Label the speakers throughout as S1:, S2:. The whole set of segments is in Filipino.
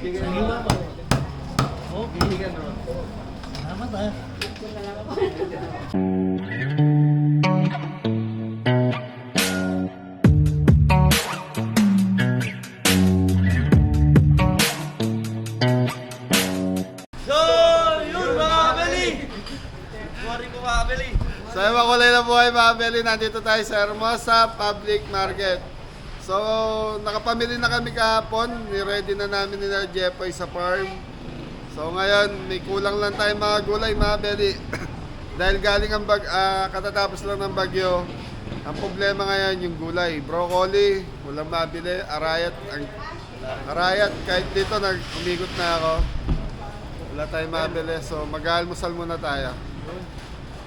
S1: Salamat ah.
S2: So, makulay na buhay mga Beli. Nandito tayo sa Hermosa Public Market. So, nakapamili na kami kahapon. Ni-ready na namin nila Jepoy sa farm. So, ngayon, may kulang lang tayo mga gulay mga Beli. Dahil galing ang katatapos lang ng bagyo. Ang problema ngayon yung gulay. Broccoli, walang mabili. Arayat, kahit dito umikot na ako. Wala tayong mabili. So, mag-almusal muna tayo.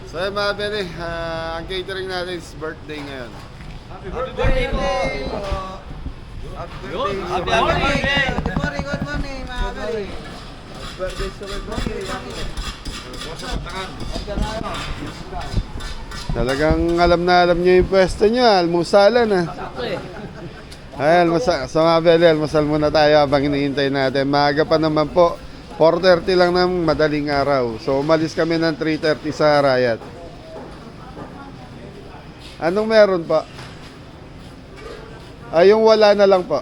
S2: So yun mga Beli, ang catering natin is birthday ngayon.
S3: Happy birthday po! Happy birthday! Good morning, mga Beli. Happy birthday sa
S2: Talagang alam na alam nyo yung pwesto nyo, almusalan ah. Ay, almusal. So mga Beli, almusal muna tayo habang hinihintay natin. Maaga pa naman po. 4:30 lang ng madaling araw. So umalis kami ng 3:30 sa Arayat. Anong meron pa? Ay, yung wala na lang po.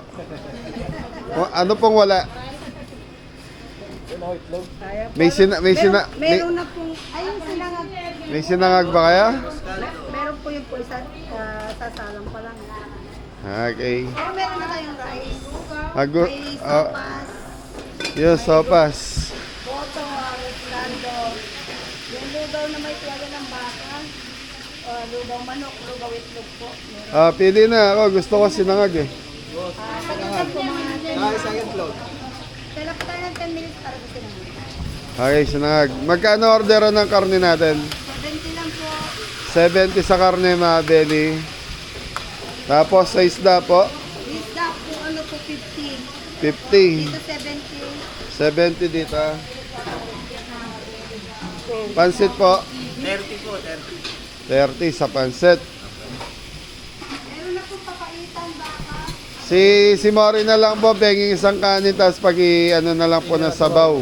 S2: Ano pong wala?
S4: Meron na pong, ayun sinangag.
S2: May sinangag ba kaya?
S4: Meron po yung po isa, sasalang pa lang.
S2: Okay.
S4: Pero meron na tayong rice. May
S2: Oh,
S4: sopas,
S2: yung sopas.
S4: boto, rando. Yung lugaw na may tuwala ng baka. Lugaw manok, lugaw itlog po. Meron.
S2: Pili na ako. Gusto ko sinangag eh.
S4: Pagkakal po mga
S3: second floor.
S4: Kailan po tayo ng 10 minutes para sa sinangag.
S2: Okay, sinangag. Magkano orderan ng karne natin?
S4: 70 lang po.
S2: 70 sa karne mga Beli. Tapos sa isda po,
S4: Isda po, ano po, 50.
S2: 50.
S4: Dito 70.
S2: 70 dito. Pansit po,
S3: 30 po,
S2: 30 sa pansit.
S4: Meron na pong papaitan baka.
S2: Si Mori na lang po, benging isang kanin, tapos ano na lang po na sabaw.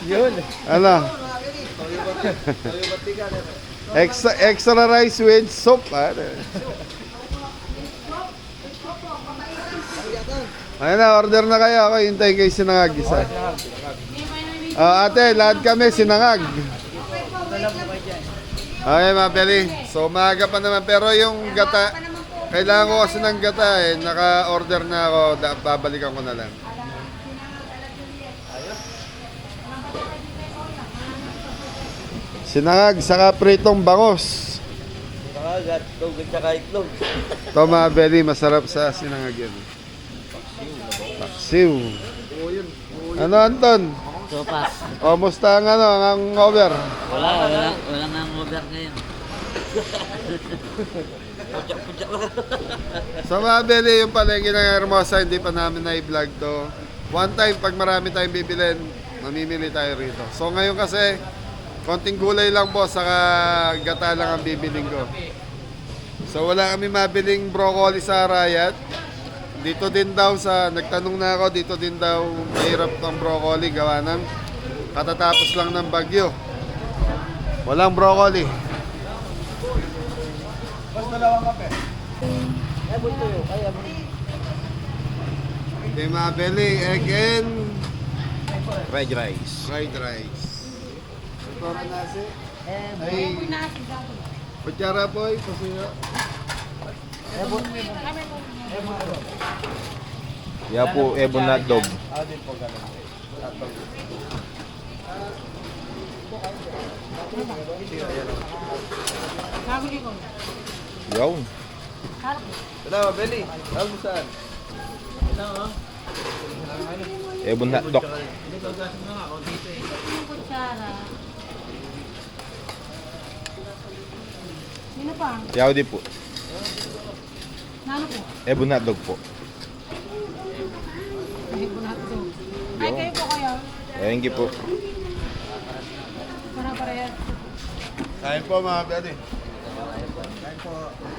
S3: Yun.
S2: Ano? Extra rice with soup. Ayun na, order na kayo. Ako hintay kayo sinangag isa. Ate, lahat kami sinangag. Okay mga Beli. So maaga pa naman. Pero yung gata, kailangan ko kasi ng gata eh. Naka-order na ako. Babalikan ko na lang. Sinangag, saka pritong bangos.
S3: Pakagat, tugod sa itlog.
S2: Ito mga Beli, masarap sa sinangag yan. Paksiw. Ano Anton?
S1: Sopas.
S2: O, musta ang ang over?
S1: Wala nang over ngayon.
S2: Sa mga Beli, yung palengke ng Hermosa, hindi pa namin na-vlog to. One time, pag marami tayong bibilin, mamimili tayo rito. So ngayon kasi, konting gulay lang po, saka gata lang ang bibiling ko. So wala kami mabiling broccoli sa Arayat. Dito din daw nagtanong na ako, dito din daw mahirap ang broccoli, gawa ng katatapos lang ng bagyo. Walang broccoli.
S3: Basta dalawang kape.
S2: Okay mga Beli, egg and
S3: Fried rice.
S2: fried rice. Ito na nasi. Ay, kutsara po, pasuya.
S3: Yeah po, ebon na dog. Yun. Salamat, Beli. Almusal. Ebon na dog.
S4: Sino pa?
S3: Yaw di po.
S4: Nano po?
S3: Ebon na dog po.
S4: Ay, kayo po kayo.
S3: Thank you po.
S4: Para parehas.
S2: Kain po mga Beli.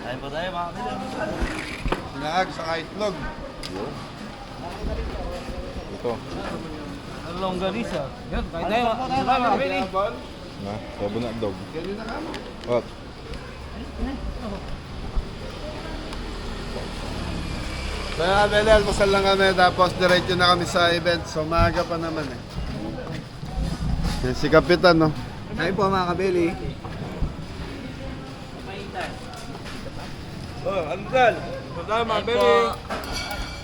S1: Kain po tayo mga kapatid.
S2: Sinangag sa itlog.
S3: Ito
S5: to.
S1: Longganisa. Yan, kain tayo. Salamat, Billy.
S5: Na, sabo na dog. What?
S2: Kaya Beli, almusal lang kami tapos diretso na kami sa event. So maaga pa naman eh. Yan si Kapitan, no?
S3: Hi po mga kabeli.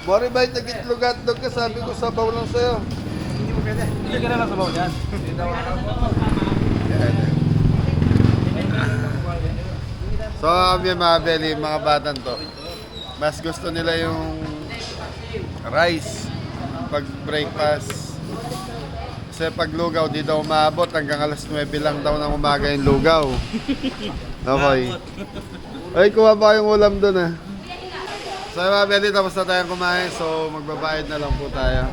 S2: Mori ba yung itlog hotdog ka? Sabi ko sabaw lang sa'yo.
S1: Hindi ka na lang sabaw yan.
S2: So kami mga Beli, mga batan to. Mas gusto nila yung rice pag breakfast. Kasi pag lugaw, di daw umabot. Hanggang alas 9 lang daw ng umaga yung lugaw. Okay. Ay, kuha pa kayong ulam doon ah. So mga Beli, tapos na tayong kumain. So magbabayad na lang po tayo.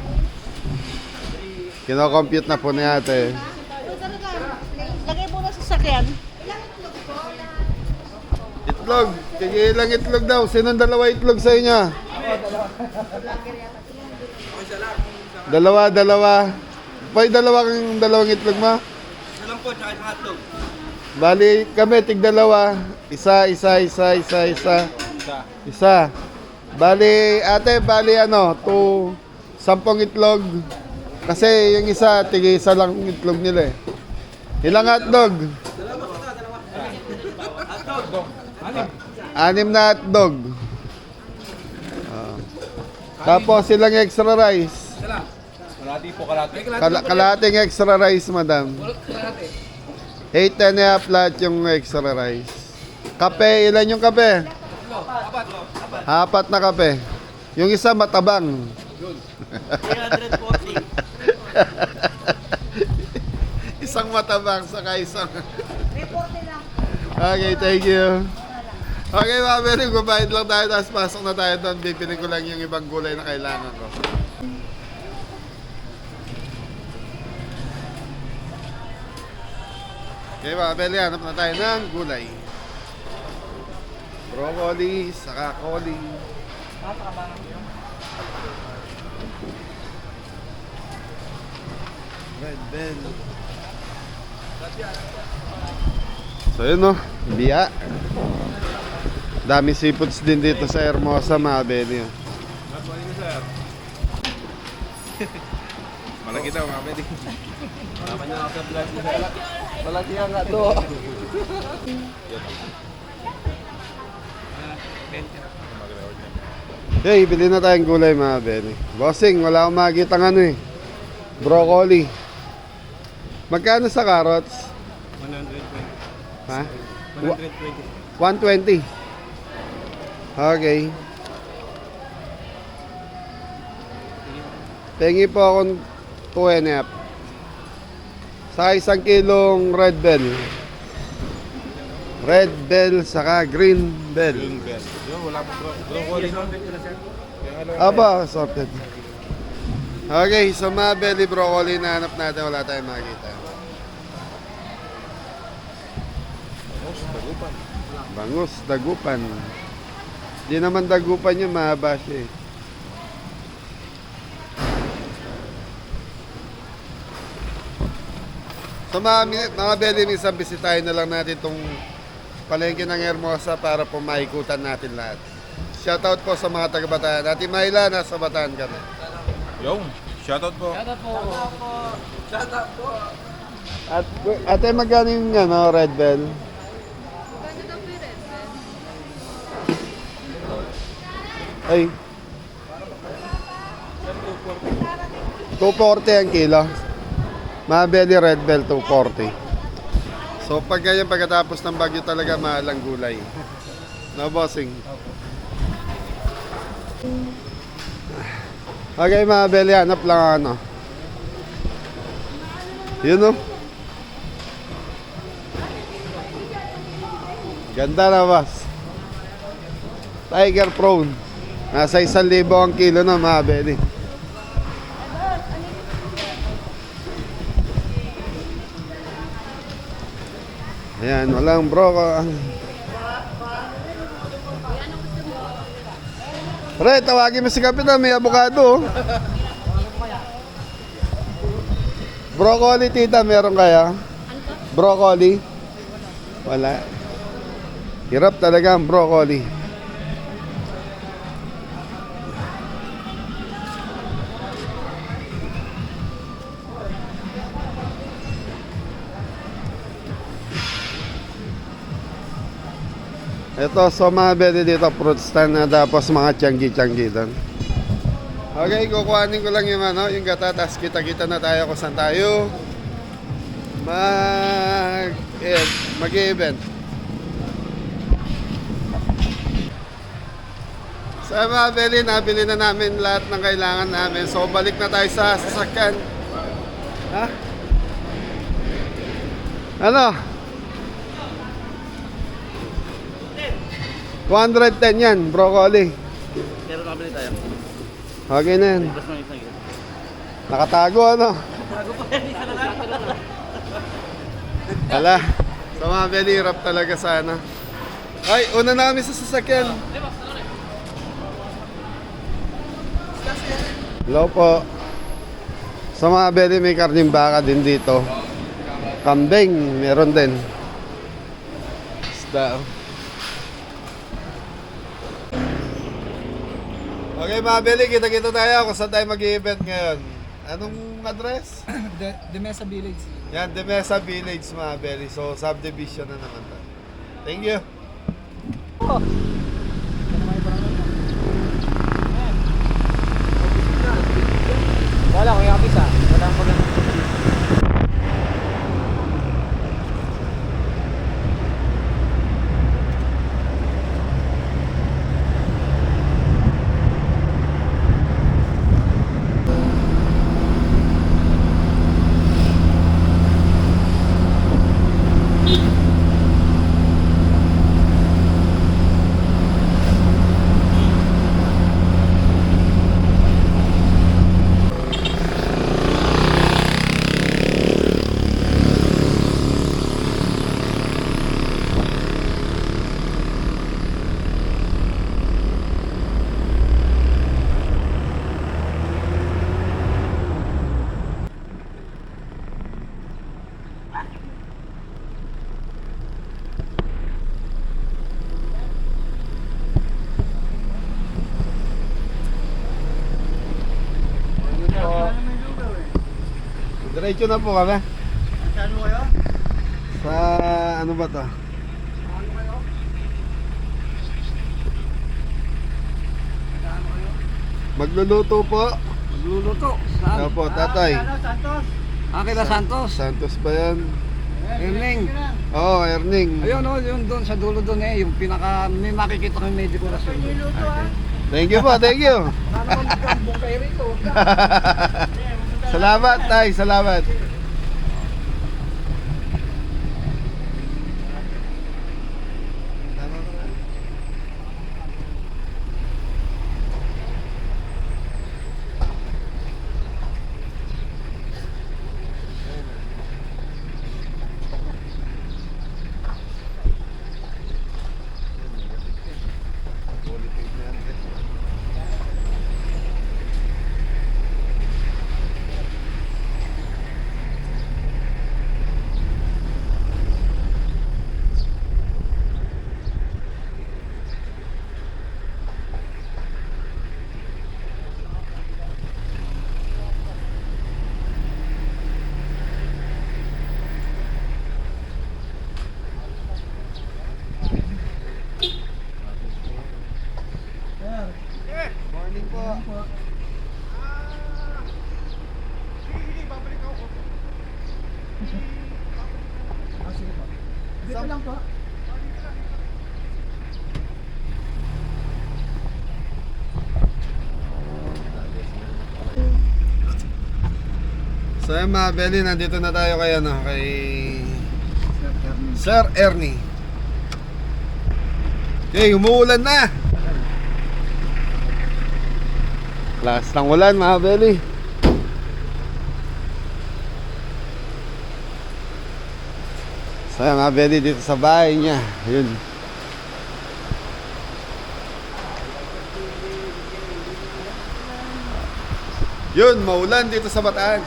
S2: Kino-compute na po ni ate.
S4: Lagay mo na sa sakyan.
S2: Itlog. Tigilang itlog daw. Sinong dalawa itlog sa inyo? Dalawa. Pay dalawang itlog mo?
S3: Salam po, tsaka sa hotdog.
S2: Bali kami tig dalawa. Isa. Bali ate, ano, 10 itlog. Kasi yung isa, isa lang itlog nila eh. Ilang hotdog? Anim na hotdog. Tapos ilang extra rice? Kalating extra rice, madam. 8 and a half lahat yung extra rice. Kape, ilan yung kape? Apat na kape. Yung isa matabang.
S3: 340.
S2: Isang matabang, saka isang... Okay, thank you. Okay, mga Beli, gumayad lang tayo, tapos pasok na tayo doon. Bibili ko lang yung ibang gulay na kailangan ko. Okay, mga Beli, hanap na tayo ng gulay. Broccoli, saka coli. Red bell. So yun no, biya. Dami seafoods din dito sa Hermosa, mga Beli.
S5: Malaki daw, mga pwede.
S2: Malaki nga to. Hey, bili na tayong gulay, mga Beli. Bossing, wala akong makikita ng ano eh. Broccoli. Magkano sa carrots?
S3: 120.
S2: Ha?
S3: 120.
S2: 120. Okay. Pengi po akong 2 and a half. Sa 1 kilong red bell. Red bell saka green bell.
S5: Yung wala pa broccoli no?
S2: Aba, sorted. Okay, so mga belly broccoli na hanap natin, wala tayong makikita. Bangus, dagupan. Di naman dagupan yun, mahaba siya eh. So mga belly, minsan bisitahin na lang natin itong palengke ng Hermosa para po maikutan natin lahat. Shoutout po sa mga taga-Bataan. Ate Mayla, nasa Bataan kami.
S5: Yung, shoutout po.
S2: At ate, magkano yung ano, red bell? Ay. 240 ang kilo. Mga belly red bell, 240. So pag ganyan, pagkatapos ng bagyo talaga, mahal ang gulay. No, bossing? Okay, mga belly, hanap lang ano. Yun, no? Ganda na, boss. Tiger prawn. Nasa 1,000 ang kilo na, mga belly. Ayan, walang bro. Re, tawagin mo si Kapitan, may avocado. Broccoli, tita, meron kaya? Broccoli? Wala. Hirap talaga ang broccoli. Ito, so mga bedi dito, fruit stand na tapos mga tiyanggi-tiyanggi doon. Okay, kukuhanin ko lang yung ano, yung gata, tapos kita-kita na tayo kung saan tayo mag-event. So mga bedi, nabili na namin lahat ng kailangan namin. So balik na tayo sa sasakyan. Ha? Ano? 210 yan, broccoli.
S1: Pero nakabili tayo.
S2: Okay na yan.
S1: Basta may isang
S2: Nakatago ano?
S1: Bago pa yan, isa na lang.
S2: Wala. So mga beli, hirap talaga sana. Ay, una namin sa sasakyan. Hello po. Sa mga beli, may karning baka din dito. Kambing, meron din. Isda. Okay mga beli, kita-kita tayo kung saan tayo mag-event ngayon. Anong address?
S3: The Mesa Village.
S2: Yan, De Mesa Village mga beli. So, subdivision na naman tayo. Thank you.
S3: Wala, kaya kapisa. Wala ko lang.
S2: Diretso na po kami.
S3: Saan mo kayo?
S2: Sa ano ba to? Magluluto po.
S3: Magluluto. Saan?
S2: Opo, tatay.
S3: Santos. Kila Santos.
S2: Santos ba yan?
S3: Erling.
S2: Oo, oh, Erning.
S3: Ayun o, yun doon sa dulo doon yung pinaka, may makikita kang may dekorasyon.
S2: Thank you po, thank you.
S3: Bukay rito.
S2: Salamat, tay, salamat. Morning po.
S3: Dito lang po.
S2: So yung mga Beli, nandito na tayo kay ano, kay Sir Ernie. Okay, umuulan na. Lakas ng ulan mga Beli. So yung mga Beli dito sa bahay niya. Yun. Yun, maulan dito sa Bataan.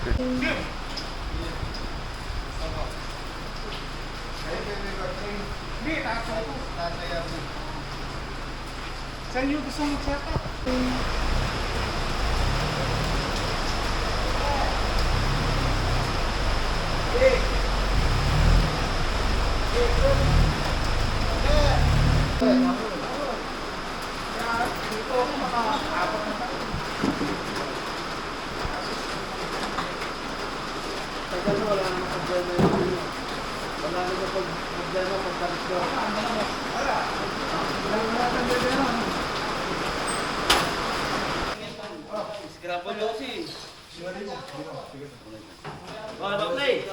S1: Saan yung gusto mo set up?
S3: Scrabble Yossi. Oh, play.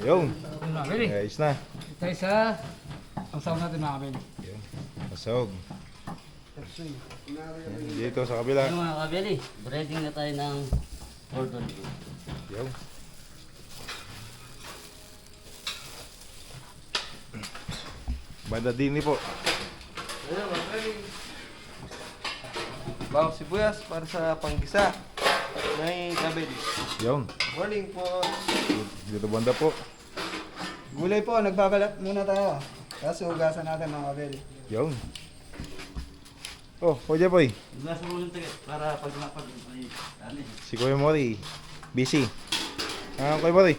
S5: Yung.
S1: Bili.
S5: Ayos na.
S1: Tayo sa ang sound natin mga kabili.
S5: Yung. Pasog. Dito sa kabila.
S3: Ano mga kabili? Breading na tayo ng Gordon.
S5: Yung. Banda dini po.
S6: Bawang sibuyas para sa panggisa. May kabel.
S5: Yung.
S6: Morning po.
S5: Dito banda po.
S1: Gulay po, nagbabalat muna tayo. Tapos hugasan natin mga kabili.
S5: Yung. Oh, Kuya Boy.
S3: Nasa mo yung ticket para pag napag ano eh.
S5: Si Kuya Mori. Busy. Kuya Mori.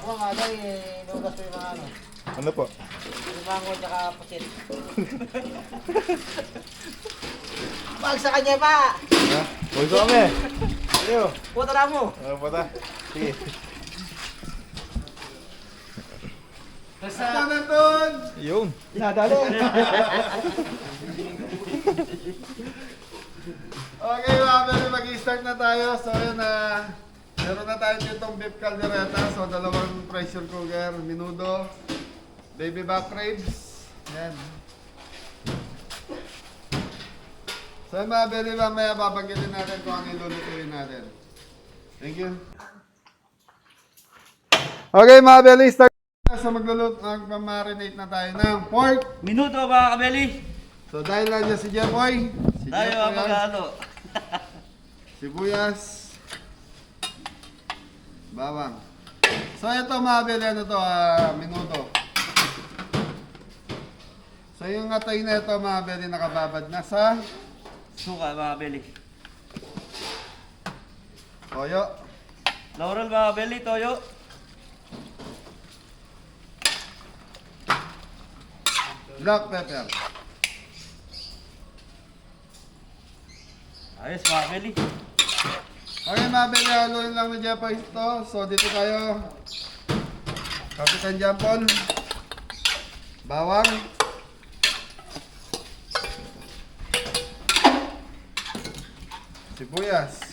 S3: Ako nga day, inugas ko yung mga ano.
S5: Ano po?
S3: Yung mango tsaka pusit. Wag sa kanya pa!
S5: Ha? Uy, so kami. Ayo.
S3: Puta na mo!
S5: Ano pa ta? Sige.
S2: Ano na doon?
S5: Yung.
S1: Nadali.
S2: Okay, mga pwede mag-start na tayo. So, yun na. Meron na tayo ditong beef caldereta. So, dalawang pressure cooker, minudo, baby back ribs. Yan. So, yun, mga pwede mamaya babanggitin natin kung ano yung lulutuin natin. Thank you. Okay, mga pwede, start. So, magmarinate na tayo ng pork.
S3: Minuto mga kabeli!
S2: So, dahil lang niya si Jepoy. Si
S3: Tayo
S2: Jepoy
S3: ang
S2: yan.
S3: mag-ano.
S2: Sibuyas. Bawang. So ito mga beli, ano to, minuto. So yung atay na ito mga beli, nakababad na sa
S3: Suka mga kabeli.
S2: toyo.
S3: Laurel mga kabeli, toyo.
S2: Black pepper.
S3: Ayos mga kabeli.
S2: Okay mga beli, haluin lang ni Jepoy ito. So dito tayo. Kapitan Jampon. Bawang. Sibuyas.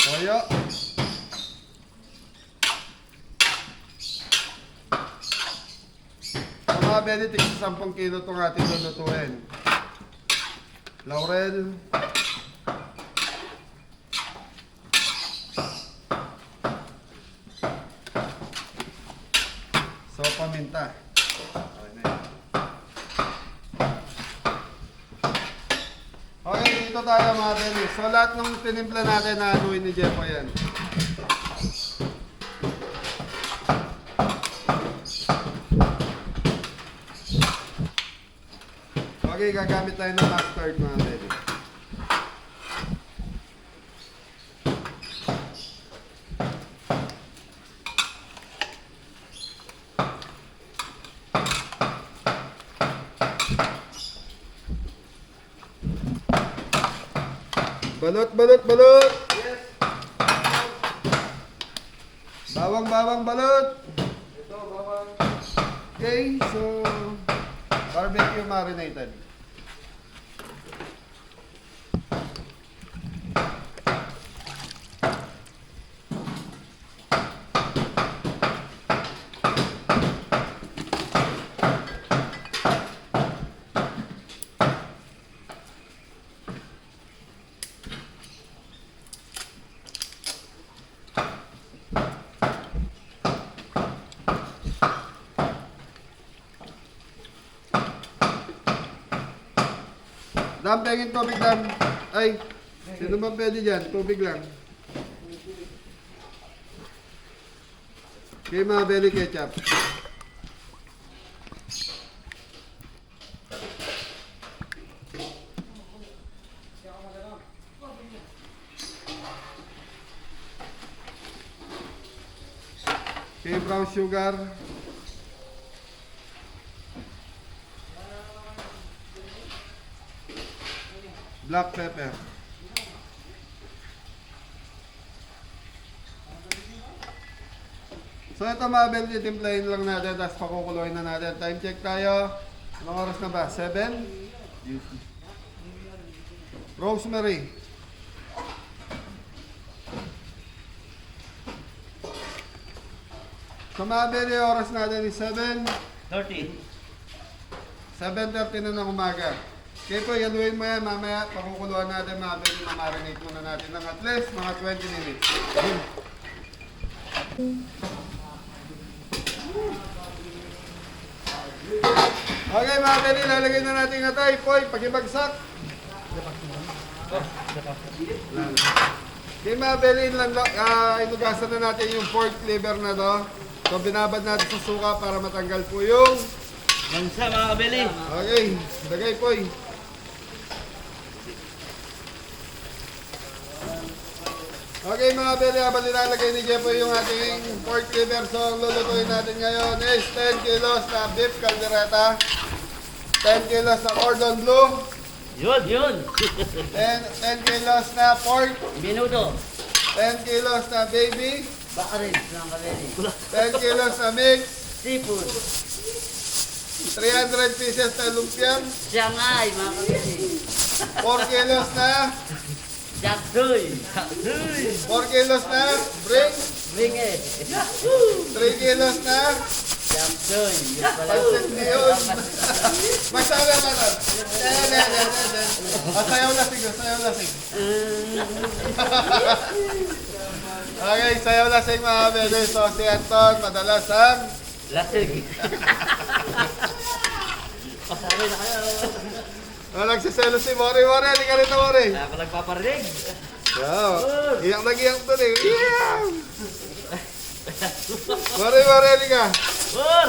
S2: Toyo. Mga Benedict, 10 kilo itong ating lulutuin. Laurel. So, paminta. Okay na yun. Okay, dito tayo mga Benedict. So, lahat ng tinimpla natin na haluin ni Jeff yan. Okay, gagamit tayo ng mustard mga baby. Balot, balot, balot! Yes! Bawang, bawang, balot! Ito, bawang. Okay, so barbecue marinated. Ma'am, pengin tubig lang. Ay, sino ba pwede dyan? Tubig lang. Okay, mga belly ketchup. Okay, brown sugar. Black pepper. So ito mga bel, titimplahin lang natin, tapos pakukuluin na natin. Time check tayo. Anong oras na ba? 7? Rosemary. So mga bel, yung oras natin is 7.
S6: 30.
S2: 7:30 na ng umaga. Okay po, yaluin mo yan mamaya. Pakukuluan natin mga bel, ma-marinate muna natin ng at least mga 20 minutes. Okay mga bel, ilalagay na natin ng atay. Poy, pagibagsak. Okay mga bel, inugasan na natin yung pork liver na to. So binabad natin sa suka para matanggal po yung
S6: Mansa mga kabili.
S2: okay, lagay po eh. Okay mga beli, habang nilalagay ni Jepoy yung ating pork liver. So ang lulutuin natin ngayon is 10 kilos na beef caldereta, 10 kilos na cordon bleu,
S6: Yun.
S2: 10 kilos na pork,
S6: Minuto.
S2: 10 kilos na baby,
S6: Baka rin mga kabili.
S2: 10 kilos na mix,
S6: Seafood.
S2: 300 pieces na lumpiang,
S6: Shanghai mga kabili.
S2: 4 kilos na,
S6: Jaksoy.
S2: 4 kilos na bring,
S6: Ringe.
S2: 3 kilos na
S6: Jaksoy.
S2: pansit yun. Magsabi ka lang. Sayaw lasing, sayaw lasing. Okay, sayaw lasing mga bebe. So si Anton, madalas ang
S6: Lasig. Pasabi na kayo.
S2: nagsiselo si Mori. Mori, hindi ka rin na Mori.
S6: Kaya ako nagpaparinig.
S2: Iyak nag-iyak to eh. Iyak! Mori, hindi ka.
S6: Por!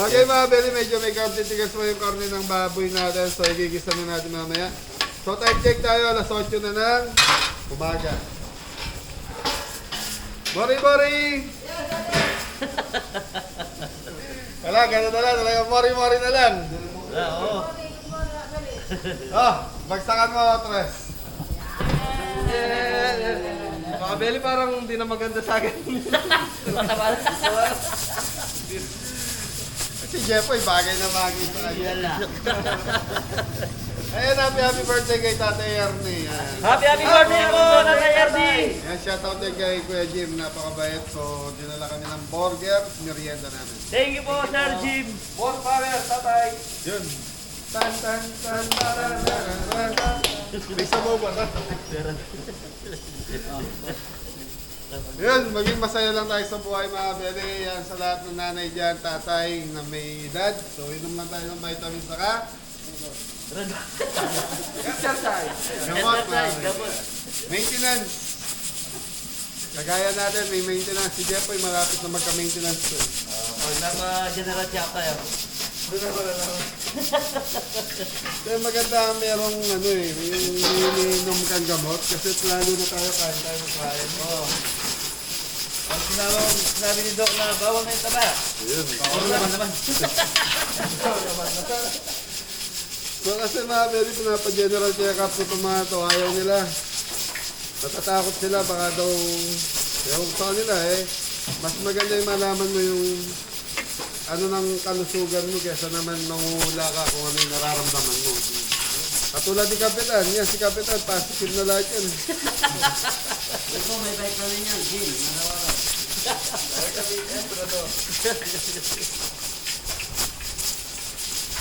S2: Okay mga bebe, medyo may tigas mo yung karne ng baboy natin. So igigisa na natin mamaya. So time check tayo, alas 8 na ng umaga. Mori! Wala, gano'n na lang. Talagang mori na lang.
S6: Oo.
S2: Bagsakan mo, Tres.
S3: Mga belly parang hindi na maganda sa akin.
S2: Si Jeffoy, bagay na bagay sa kanya.
S6: Wala.
S2: Ayan, happy birthday kay Tatay Ernie. Yan.
S6: Happy birthday po, Tatay Ernie!
S2: Yan, shoutout din kay Kuya Jim. Napakabait. So, dinala kami ng burger. Merienda namin.
S6: Thank you po, Sir Jim.
S3: More power, tatay.
S2: Yun. Tan. May sabaw ba na? Yun, maging masaya lang tayo sa buhay mga bebe. Yan sa lahat ng nanay dyan, tatay na may edad. So, inom lang tayo ng vitamins saka
S3: Exercise.
S2: gamot.
S6: Exercise, gamot.
S2: Maintenance. Kagaya natin, may maintenance. Si Jeffoy malapit na magka-maintenance to.
S6: Naka-general siya tayo.
S2: Kaya maganda merong yung iniinom kang gamot kasi lalo na tayo kain tayo ng kain.
S6: Oo. Ang sinabi ni Doc na bawal na yung taba.
S2: Ayun.
S6: Oo naman.
S2: So kasi mga very pinapa-general check-up ko itong mga to, ayaw nila. Natatakot sila, baka daw, ewan ko sa kanila mas maganda yung malaman mo yung ano ng kalusugan mo kesa naman nanguhula ka kung ano yung nararamdaman mo. Katulad ni Kapitan, yan si Kapitan, positive na lahat yan.
S6: Ito may bike na rin yan, Jim.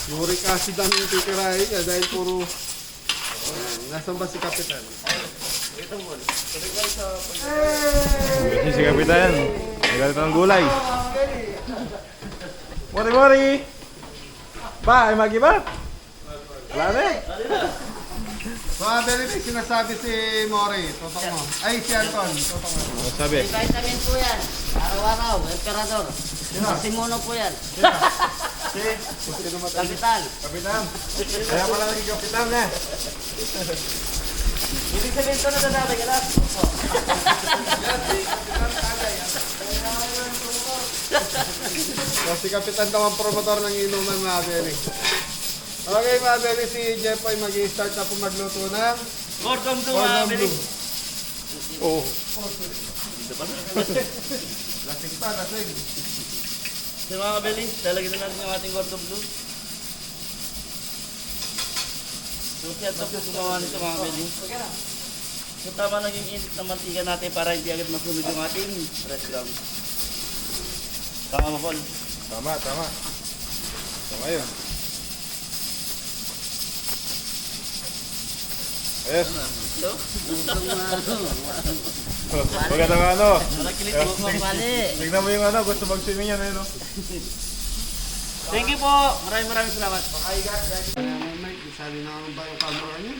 S2: Uric acid ang titirahin niya dahil puro... Nasaan ba si Kapitan?
S5: Kasi si Kapitan. Nagalit ng gulay. Mori! Ba, ay magiba?
S2: Wala na eh. So, Abel, may sinasabi si Mori. Totoo mo. Ay, si Anton. Totoo mo.
S5: Ano sabi?
S3: Vitamin po yan. Araw-araw, emperador. Simuno po yan. Kapitan.
S2: Kapitan. Kaya pala naging kapitan eh.
S3: Ibig sabihin ko na dadami ka na.
S2: So, si kapitan daw ang promotor ng inuman, mga Abel. Okay, mga Abel, si Jeff ay mag-i-start na po magluto ng
S6: Gordon to
S2: Gordon
S6: mga
S2: Blue.
S6: Billy.
S5: Oo.
S2: Lasing pa, lasing.
S6: So mga Billy, lalagyan na natin yung ating Gordon Blue. So siya ito po gumawa nito mga Billy. So tama naging init ng mantika natin para hindi agad masunog yung ating breadcrumb. Tama mo, Paul?
S5: Tama, tama. Tama yun. Ayos.
S6: So,
S5: Magandang ano.
S6: malakilit mo.
S3: Mali.
S5: Tignan mo yung ano, gusto mag-swimming yan, no?
S6: Thank you po. Maraming salamat.
S2: Mike, isali na ang ba yung camera niyo?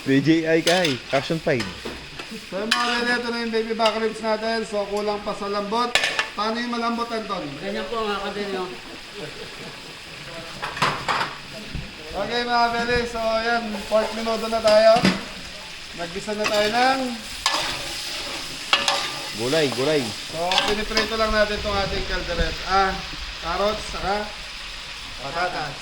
S5: DJI kay, Action 5.
S2: So, mga Abel, ito na yung baby back ribs natin. So, kulang pa sa lambot. Paano yung malambot, Anton?
S3: Ganyan po mga kabili.
S2: Okay mga Beli, so ayan, pork minuto na tayo. Naggisa na tayo ng...
S5: Gulay, gulay.
S2: So, piniprito lang natin itong ating calderette. Carrots, saka patatas.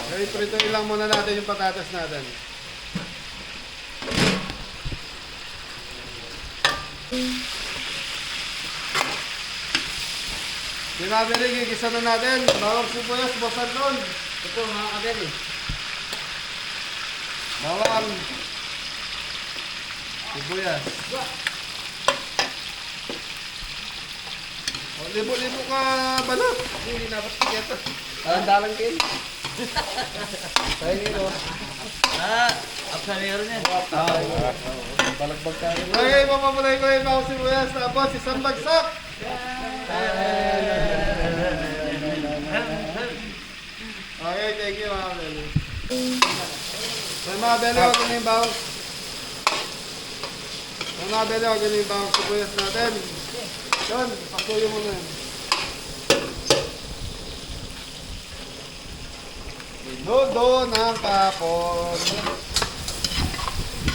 S2: Okay, prituin lang muna natin yung patatas natin. Binabili, gigisa na natin. Bawang sibuyas, bosan doon.
S3: Ito po mga kabili.
S2: Bawang sibuyas. O, libo-libo ka balot. Hindi dapat kiyata.
S1: Dalang kayo. Tayo nito.
S6: Apsanero niyan.
S1: Balagbag tayo.
S2: Okay, mapapulay ko yung bawang sibuyas. Tapos, isang bagsak. Okay, thank you mga Beli. So mga Beli, wag na yung bawang. So mga Beli, wag na yung bawang sibuyas natin. Yun, pasuyo mo na yan. Minudo ng kapon.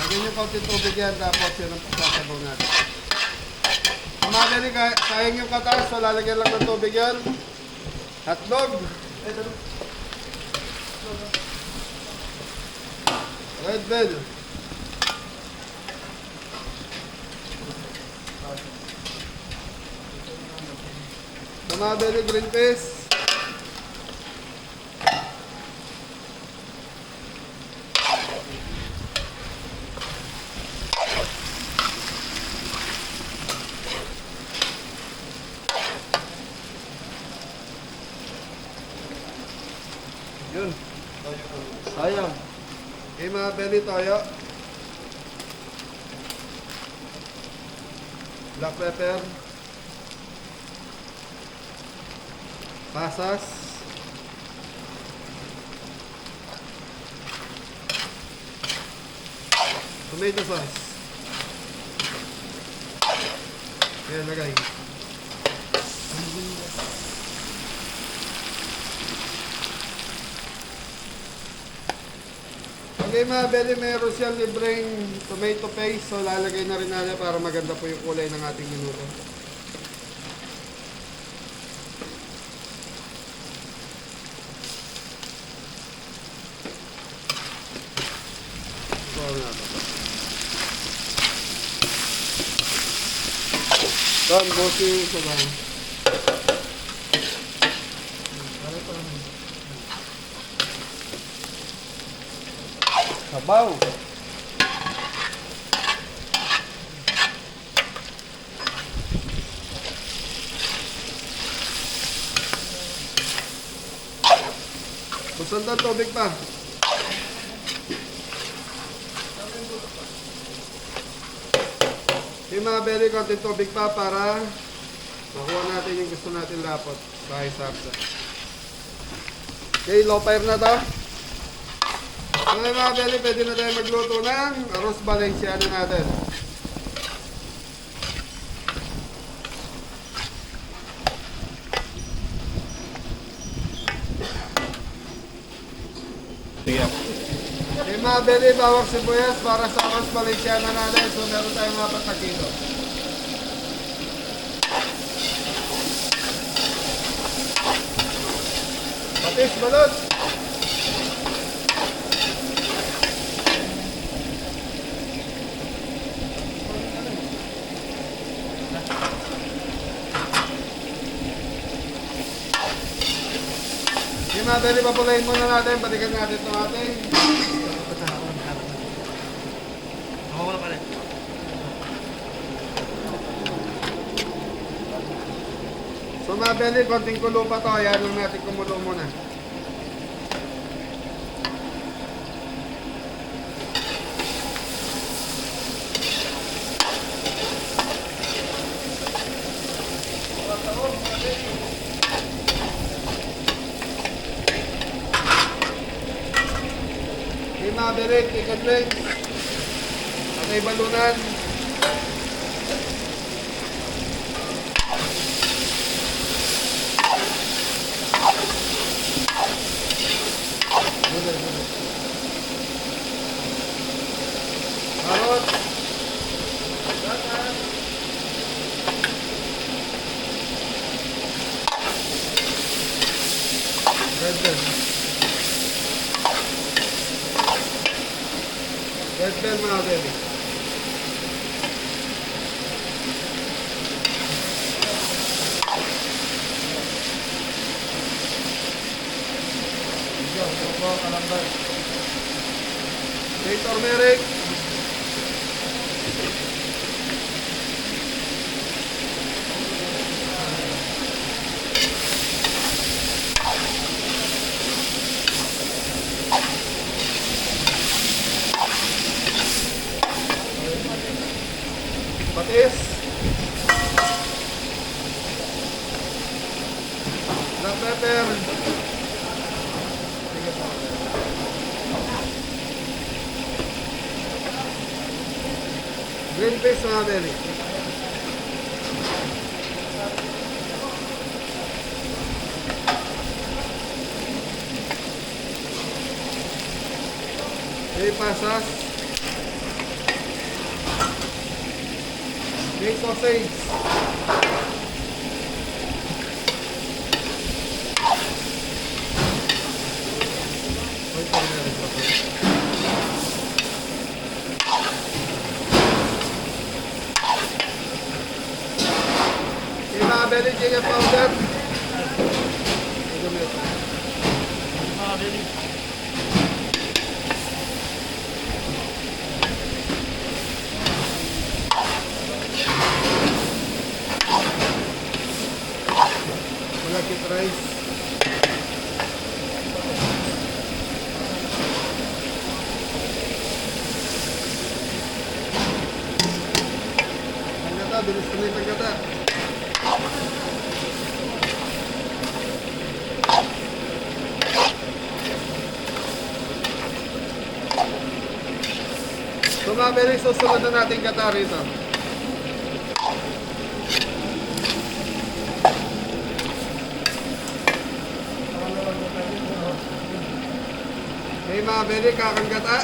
S2: Lagyan yung kaunting tubig yan, tapos yun ang pasasabaw natin. Mga Beli, sayang yung katas, so lalagyan lang ng tubig yan. Hotdog. Red bell. So mga Beli, green peas. Yun.
S1: Sayang.
S2: Okay mga Beli, toyo. Black pepper. Pasas. Tomato sauce. Ayan, lagay. Okay mga Beli, meron siyang libreng tomato paste. So lalagay na rin natin para maganda po yung kulay ng ating minuto. So na ito. Don, busi sa bang.
S1: Sabaw.
S2: Busan daw tubig pa. Yung mga Beli, konting tubig pa para Nakuha natin yung gusto natin lapot. Bahay sapsa. Okay, low fire na to. Okay mga belly, pwede na tayo magluto ng arroz valenciano natin.
S5: Sige.
S2: Okay mga belly, bawang sibuyas para sa arroz valenciano natin. So meron tayong 4 na kilo. Patis, balot! Yung mga belly, papulayin muna natin. Balikan natin itong ating.
S6: Ako na pala.
S2: So mga belly, konting kulo pa to. Ayan lang natin kumulo muna. Okay mga belly, chicken wings. Patay balunan. Karot. Red bell. Red bell mga belly. Okay, turmeric. Patis. Black pepper. Green peas mga belly. Okay, pasas. Okay, sausage. Okay, mga belly, chicken powder.
S6: Mga belly.
S2: Malakit rice. Tanggata, bilis ko na yung tanggata. So mga belly, susunod na natin kata rito. Okay mga belly, kakanggata.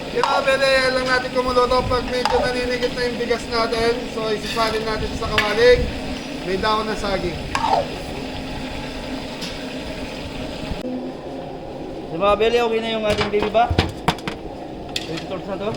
S2: Okay mga belly, yan lang natin kumuluto. Pag medyo naninigit na yung bigas natin, so isisalin natin sa kawaling. May dahon na saging.
S6: Sa mga belly, okay na yung ating baby ba? Ready to na to?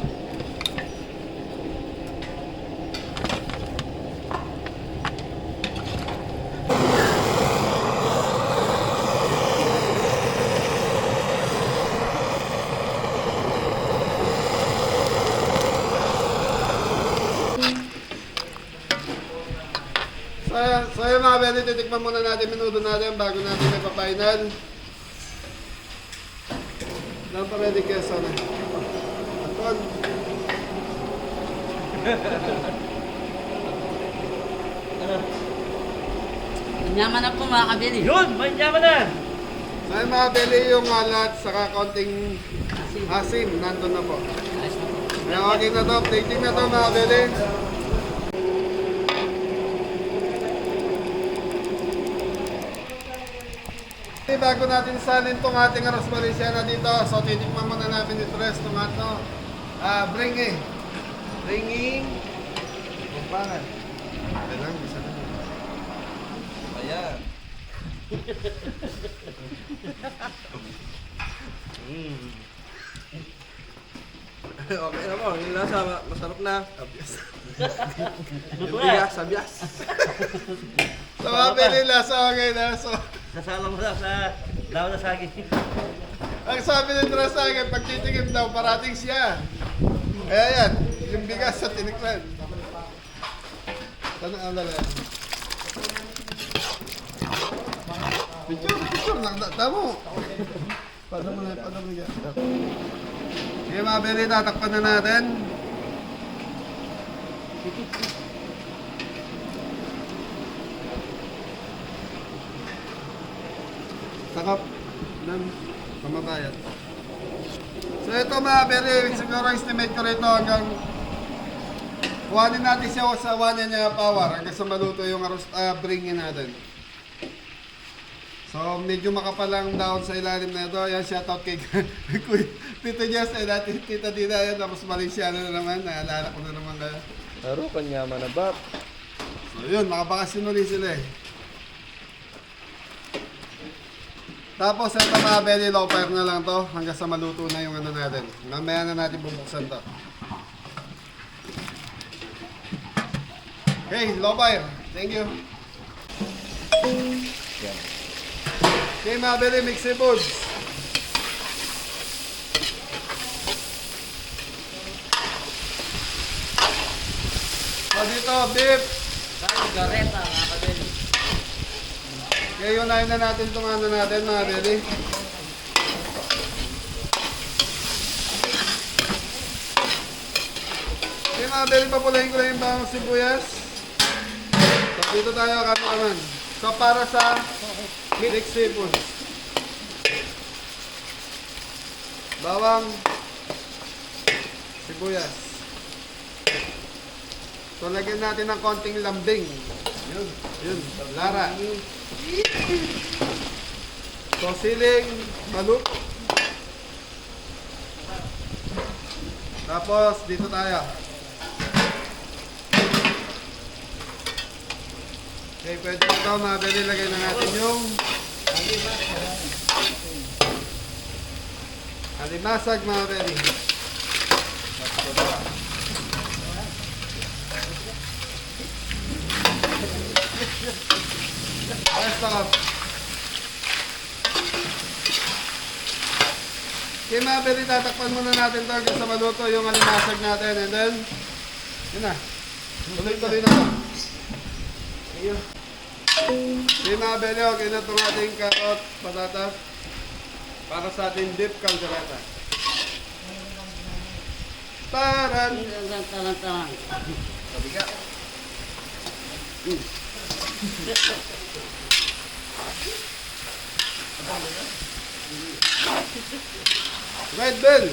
S2: Mabeli, titikman muna natin minuto natin bago natin may pa-final. Doon pa ready queso na. Anton.
S3: Yaman na po mga kabili.
S6: Yun! May yaman na!
S2: So yung Mabeli yung alat saka konting asim, nandun na po. Kaya okay na to, plating na to Mabeli. Bago natin salin tong ating arroz valenciana dito, so titikman muna natin ito res tomato. Bringing. Bringing. Kumpangan. Kailang, bisa na.
S1: Ayan.
S3: Okay na po, yung lasa masarap na.
S2: Abiyas.
S3: Yung bigas, sabias.
S2: So Mabeli, lasa okay na. So,
S6: Sasalang mo lang sa daw na saging.
S2: ang sabi ni Tres sa akin, pag titikim daw, parating siya. Kaya yan, yung bigas sa tinikman. Tanong ang dala. Picture, tamo. Paano mo yan? Sige Mabeli, tatakpan na natin. Sakap ng kamabayan. So ito Mabeli, siguro estimate ko rito hanggang kuhanin natin siya sa 1 and a half hour hanggang sa maluto yung bringin natin. So medyo makapal lang daon sa ilalim na ito. Yan, shoutout kay Tito Jess, dati Tita Dina yan, tapos Valenciano na naman, naalala ko na naman kayo.
S5: Laro, kanyama na ba?
S2: So yun, makabakasyon ulit sila eh. Tapos ito Mabeli, low fire na lang to hanggang sa maluto na yung ano natin. Mamaya na natin bubuksan to. Okay, low fire. Thank you. Okay Mabeli, mixed foods. So dito, beef.
S3: Gareta mga kabili.
S2: Kaya unahin na natin itong ano natin, Mabeli. Okay, Mabeli, papulayin ko lang yung bawang sibuyas. So, dito tayo, kano-kaman. So, para sa mixed seafood. Bawang sibuyas. So, lagyan natin ng konting lambing. Yun, Lara. So, siling baluk. Tapos, dito tayo. Okay, pwede na ito. Mabeli, lagay na natin yung alimasag, Mabeli. Stop. Okay, Mabeli, tatakpan muna natin ito hanggang sa maluto yung alimasag natin. And then, yun na. Tuloy-tuloy na ito. Okay, Mabeli, okay na itong ating carrot, patatas para sa ating beef caldereta. Taran!
S3: Tarang.
S2: Kabiga. Red bell.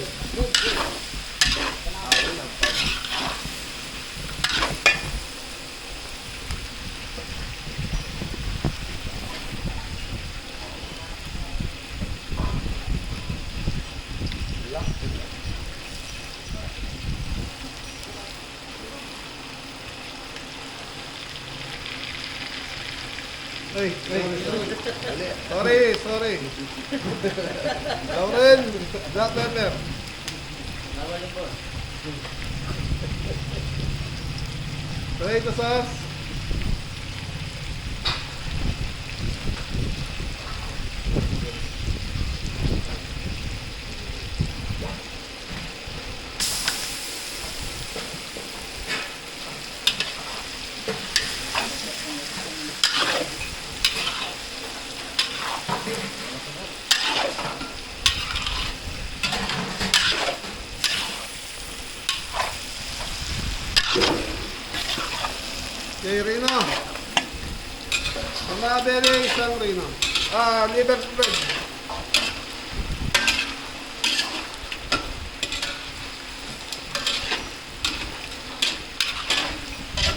S2: Ay, sorry. Lauren, black pepper. Tomato sauce. Mabeli, isang rino. Liver spread.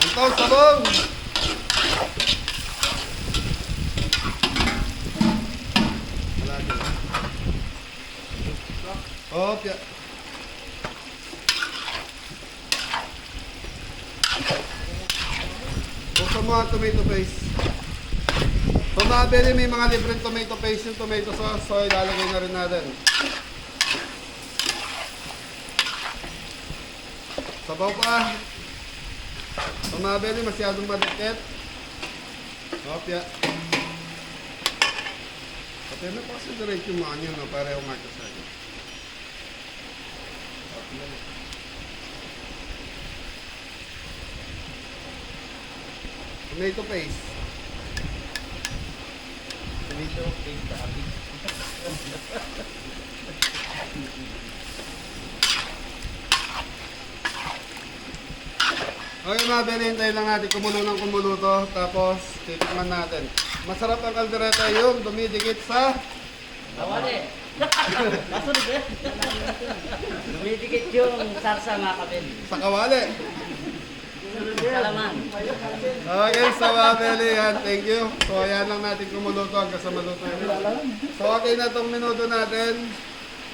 S2: Ito, sabong. Okay. Buksan mo ang tomato paste. Kung mabili may mga libreng tomato paste yung tomato sauce, so ilalagay na rin natin. Sabaw pa. Kung mabili masyadong malikit. Opya. Pati na pa kasi direct yung mga nyo, no? Pareho marka sa akin. Tomato paste.
S6: Tomato paste abi.
S2: Okay mga Ben, hintayin lang natin kumulo ng kumulo to, tapos titikman natin. Masarap ang kaldereta yung dumidikit sa
S6: Nawali. Kasunod eh. Dumidikit yung sarsa mga kabel.
S2: sa kawali.
S6: Salaman.
S2: Okay, so mga Ben, yan, thank you. So ayan lang natin kumulo to hanggang sa maluto. So okay na tong minuto natin.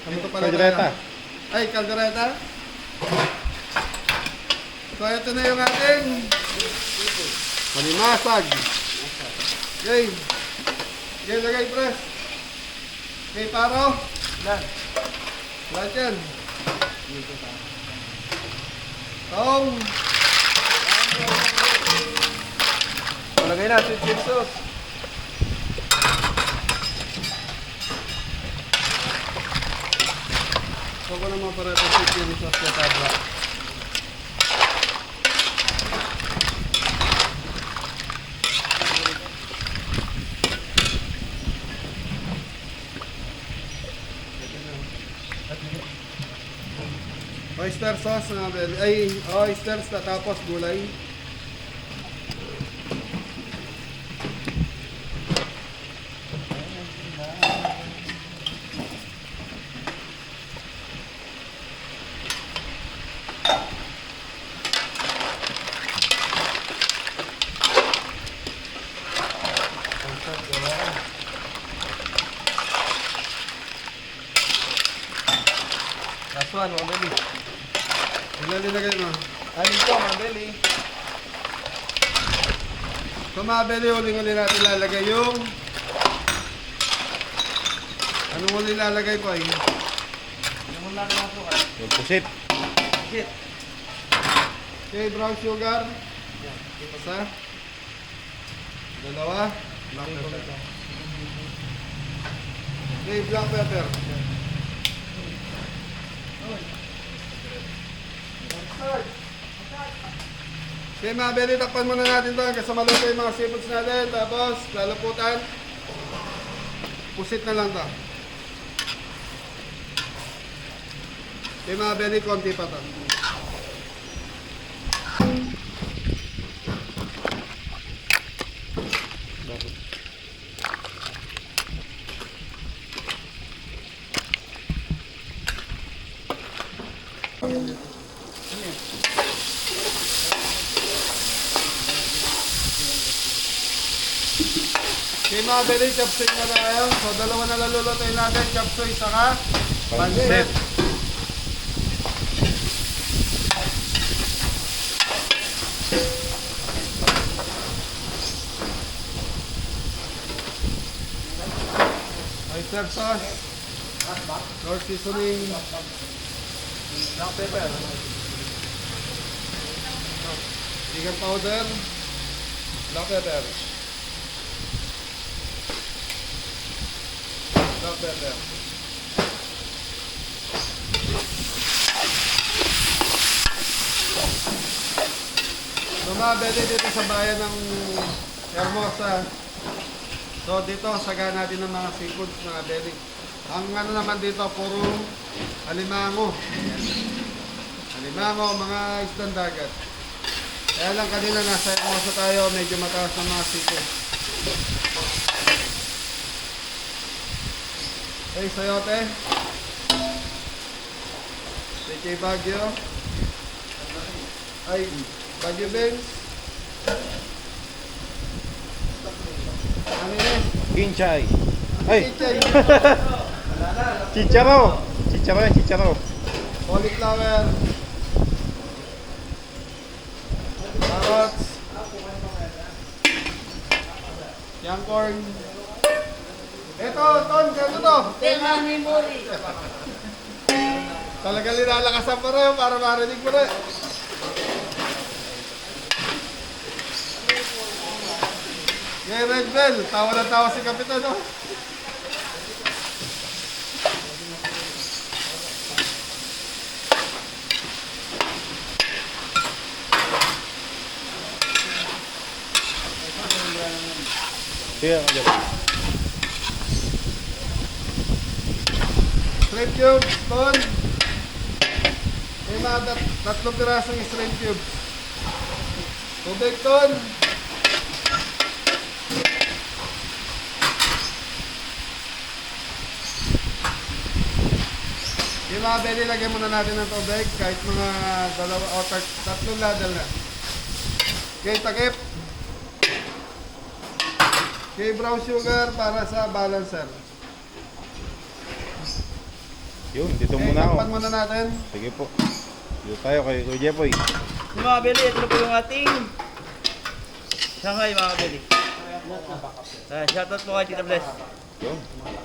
S2: Dito pala
S5: Kaldereta.
S2: tayo. Ay, kaldereta. So ito na yung ating manimasag. Okay. Okay, lagay press. Okay, paro. Lahat yan. Tong.
S1: Palagay na, sweet chili sauce.
S2: So ko naman para ito sweet chili sauce na tabla. Oyster sauce na ay oysters na tapos gulay.
S1: Last one, mabili.
S2: Ilan nilagay mo?
S1: Anin to, mabili.
S2: Kung mabili, uling-uli natin lalagay yung anong uli lalagay po ay?
S5: Yung pusit.
S2: Okay, brown sugar. Isa. Dalawa. Black pepper. Okay, black pepper. Okay, mabili, takpan muna natin ito hanggang sa maluto yung mga seafoods natin. Tapos, lalaputan. Pusit na lang ito. Okay, mabili, konti pa ito. Okay, mabili, chopsuey na tayo. So, dalawa na lalulutuin natin. Chopsuey saka pansit. Oyster sauce. Or seasoning. Black pepper. Chicken powder. Black pepper. Black pepper. Lumabili dito sa bayan ng Hermosa. So dito, saga natin ng mga seafoods na belly. Ang ano naman dito, puro alimango. Alimango, mga isdang dagat. Kaya lang kanina nasa Hermosa tayo, medyo mataas ng mga seafood. Okay, sayote. Kay Baguio. Ay, Baguio Benz. Ano yun?
S5: Kinchay. Ay,
S2: Kitchay.
S5: chicharo. Chicharo yan, chicharo.
S2: Cauliflower. Carrots. Young corn. Eto, Ton, gano to?
S4: Tenga memory.
S2: Talaga nilalakasan pa rin para marinig mo rin. Ngayon, Red Bell, tawa na tawa si Kapitan, no?
S5: Sige, okay.
S2: Shrimp cubes, Ton. May mga tatlong pirasong shrimp cubes. Tubig, Ton. Yung mga belly, lagyan muna natin ng tubig kahit mga dalawa o tatlong ladal na. Okay, takip. Okay, brown sugar para sa balancer.
S5: Yun, dito
S2: Okay,
S5: muna ako.
S2: takpan muna natin.
S5: Sige po. Dito tayo kay Kuya Jepoy.
S6: Yung mga kabeli, ito na po yung ating Shanghai mga kabeli. Shoutout po kay Tita Bless.
S5: Yun.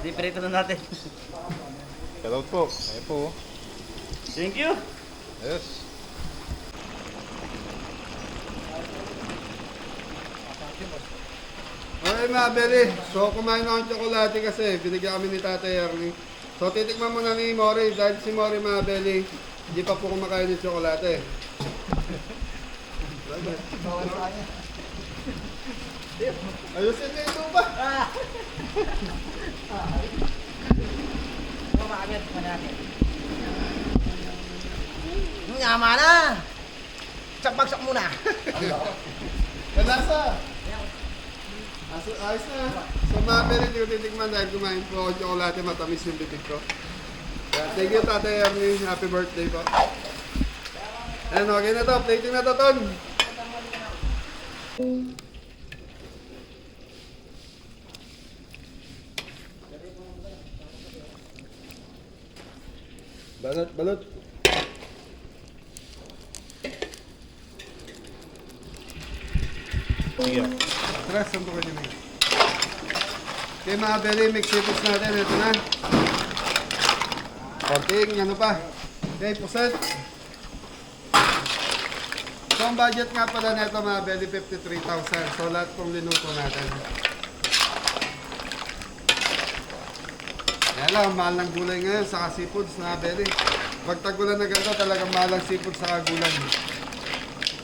S6: Di pirito na natin.
S5: Shoutout po. Ayan po.
S6: Thank you.
S5: Yes.
S2: Okay mga beli, so kumain ako ng tsokolate kasi binigyan kami ni Tatay Ernie. So titikman muna ni Mori dahil si Mori mga beli, hindi pa po kumakain ng tsokolate. Ayusin mo ito ba?
S3: Nyama na! Sakpagsak muna!
S2: Kalasa! Ayos na. So mga beli, hindi ko titikman dahil kumain po ako ng tsokolate, matamis yung bibig ko. Kaya, thank you Tatay Ernie, happy birthday po. Ayan, okay na to, plating na to, Ton. Balot, balot.
S5: Sige.
S2: Tara, saan ko kayo may? Okay mga beli, mix seafoods natin. Ito na. Konting, ano pa? Okay, puset. So ang budget nga pala nito mga beli, 53,000. So lahat pong linuto natin. Kaya lang, mahal ng gulay ngayon, saka seafoods na beli. Pag tagulan na ganito, talagang mahal ang seafoods saka gulay.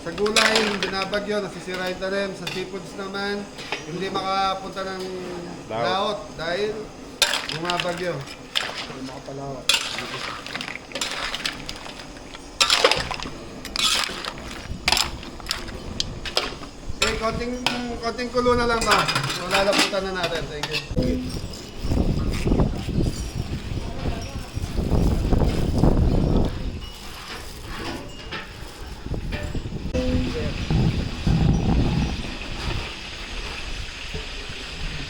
S2: Sa gulay, binabagyo, nasisira yung tanim. Sa seafoods naman, hindi makapunta ng laot dahil bumabagyo. Hindi makapalawat. Okay, konting kulo na lang ba? So, lalaputan na natin. Thank you.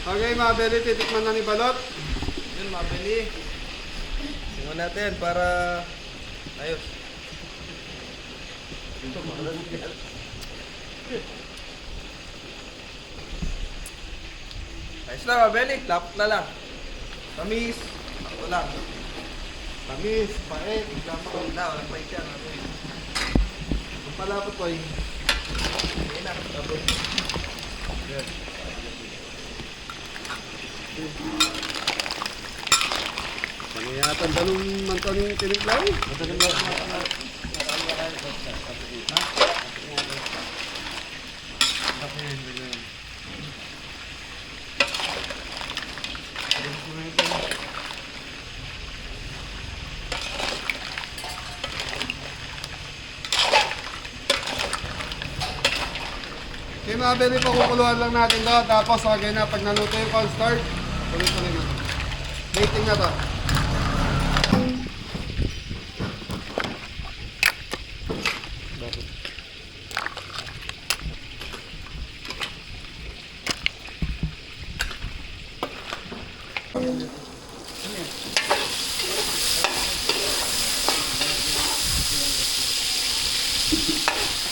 S2: Okay mga beli, titikman na ni Balot.
S3: Yun, mabili. Tingnan natin para ayos. Ayos na, mabili. Lapot na lang. Tamis. Ako lang.
S2: Tamis, pait,
S3: Wala, walang bait yan.
S2: ang palapot ko eh.
S3: Ayun na. Tapos. Yan.
S2: Ano yata ang dalong mantan yung tiniklaw? Okay mga beli, pakukuluan lang natin to. Tapos okay na, pag naluto yung cornstarch, tuloy-tuloy na. Plating na to.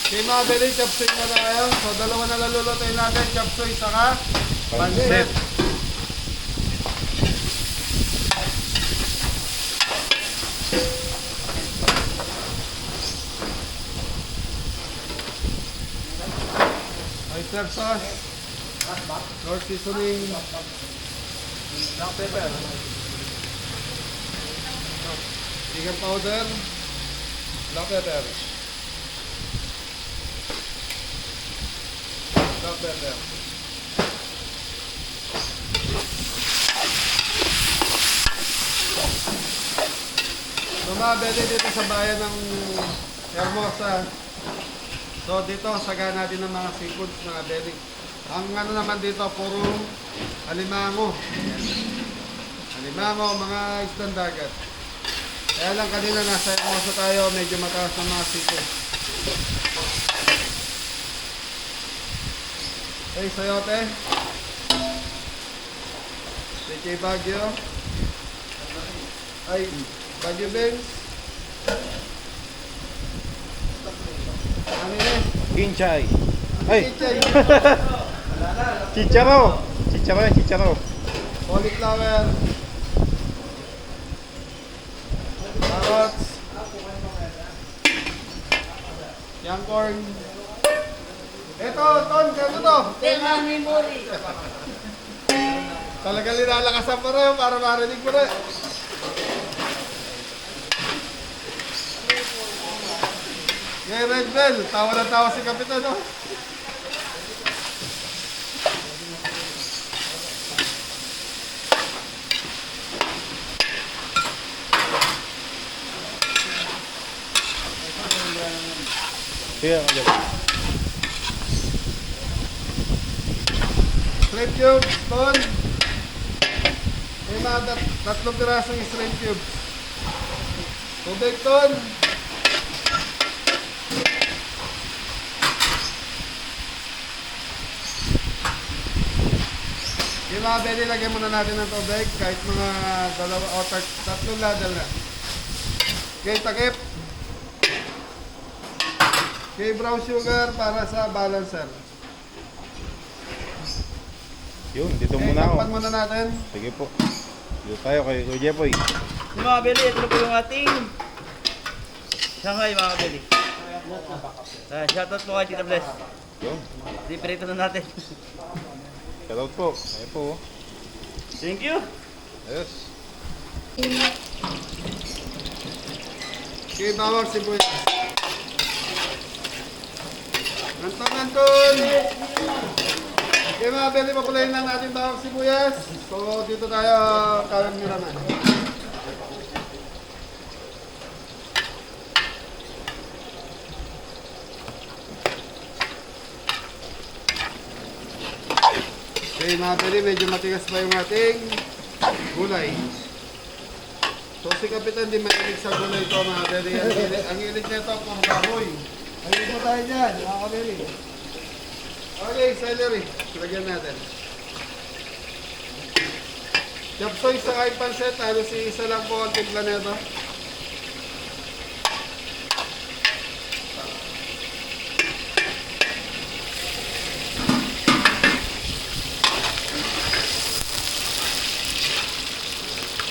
S2: Okay mga beli, chopsuey na tayo. So dalawa na lalulutuin natin, chopsuey saka pancit. Oyster sauce, Lord seasoning, black pepper, chicken powder, black pepper, black pepper. So mga bede dito sa bayan ng Hermosa. So dito saga natin ng mga seafoods mga bede. Ang ano naman dito puro alimango. Alimango, mga isdang dagat. Kaya lang kanina nasa Hermosa tayo, medyo mataas ng mga seafood. Okay, sayote. Leche Baguio. Ay, Baguio Beans. Ano yun?
S5: Kinchay. Ay,
S2: Chichay.
S5: chicharo. Chicharo yan, chicharo.
S2: Cauliflower. Carrots. Young corn. Ito, Ton, kano to?
S4: Tenga memory.
S2: Talaga linalakasan pa rin para marinig mo rin. Ngayon, Red Bell, tawa na tawa si Kapitan, no?
S5: Sige, okay.
S2: Shrimp cubes, Ton. May mga tatlong pirasong shrimp cubes. Tubig, Ton. Yung mga bedi, lagyan muna natin ng tubig kahit mga dalawa o tatlong ladal na. Okay, takip. Okay, brown sugar para sa balancer.
S5: Yun, dito
S2: Okay,
S5: muna ako.
S2: takpan muna natin.
S5: Sige po. Dito tayo kay Kuya Jepoy.
S6: Yung mga beli, ito na po yung ating Shanghai mga beli. Shoutout po kay Tita Bless.
S5: Yun.
S6: Diprito na natin.
S5: Shoutout po. Ayan po.
S6: Thank you.
S5: Yes.
S2: Okay, bawang sibuyas. Anton! Okay mga beli, papulayin lang natin bawang sibuyas. So dito tayo kawin nyo naman. Okay mga beli, medyo matigas pa yung ating gulay. So si Kapitan di mahilig sa gulay ito mga beli. Ang hilig nito puro kahoy.
S1: Ayun po tayo dyan, mga kabili.
S2: Okay, celery. Lagyan natin. Chopsoy sa kain pansit, halos isa lang po ang timpla nito.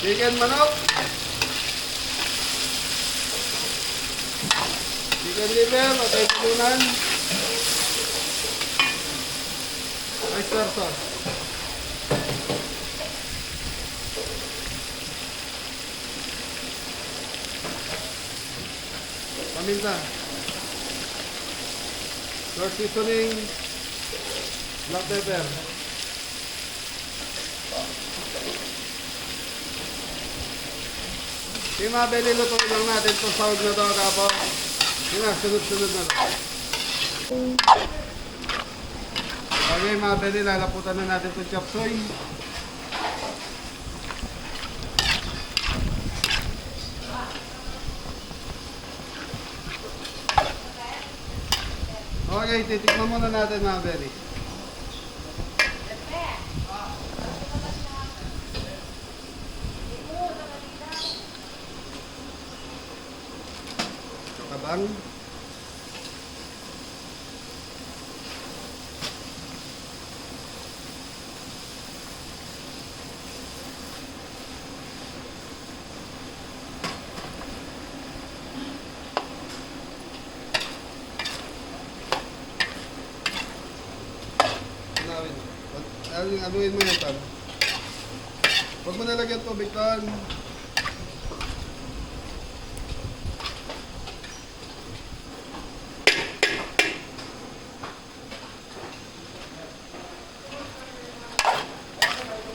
S2: Chicken manok. Chicken liver, matay tulunan. Oyster sauce. Paminta. Lord seasoning. Black pepper. Yung mga beli, lutuin lang natin itong sahog na ito. Tapos, yun na, sunod-sunod na lang. Okay mga beli, lalaputan na natin itong chop suey. Okay, titikman muna natin mga Beli. Kabang. Aluin mo yan, Tan. Huwag mo nalagyan tubig, Tan.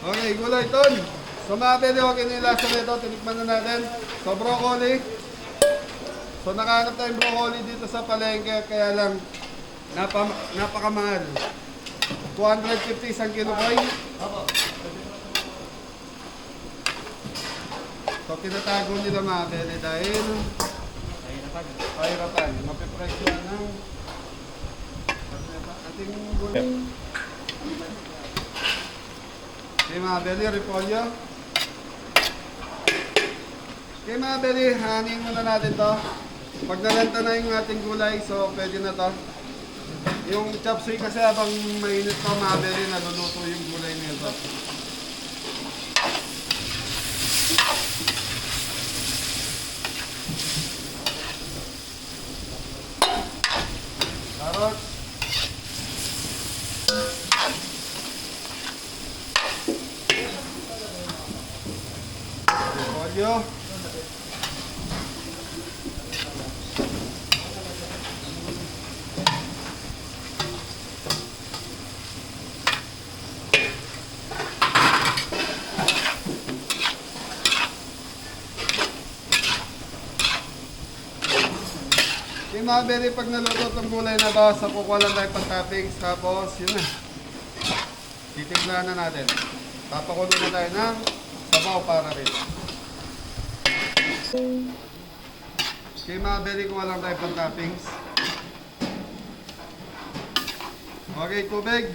S2: Okay, gulay, Ton. So mga pwede, okay na yung lasa nito. Tinikman na natin. So broccoli. So nakahanap tayong broccoli dito sa palengke. Kaya lang, napakamahal. 250 isang kilo koy. So tinatago nila mga pwede dahil pahirapan. Mapipresyo ng ating gulay. Okay mga beli, repolyo. Okay mga beli, hanin muna natin to. Pag nalanta na yung ating gulay, so pwede na to. Yung chop suey kasi habang mainit to mga beli, naluluto yung gulay nito. Carrots. Repolyo. Yung mga beri, pag naluto itong gulay na to, sa kukuha lang tayo pang-toppings, tapos yun na. Titignan na natin. Papakulo na tayo ng sabaw para rin. Okay mga beri, kuha lang tayo pang-toppings. Okay, tubig.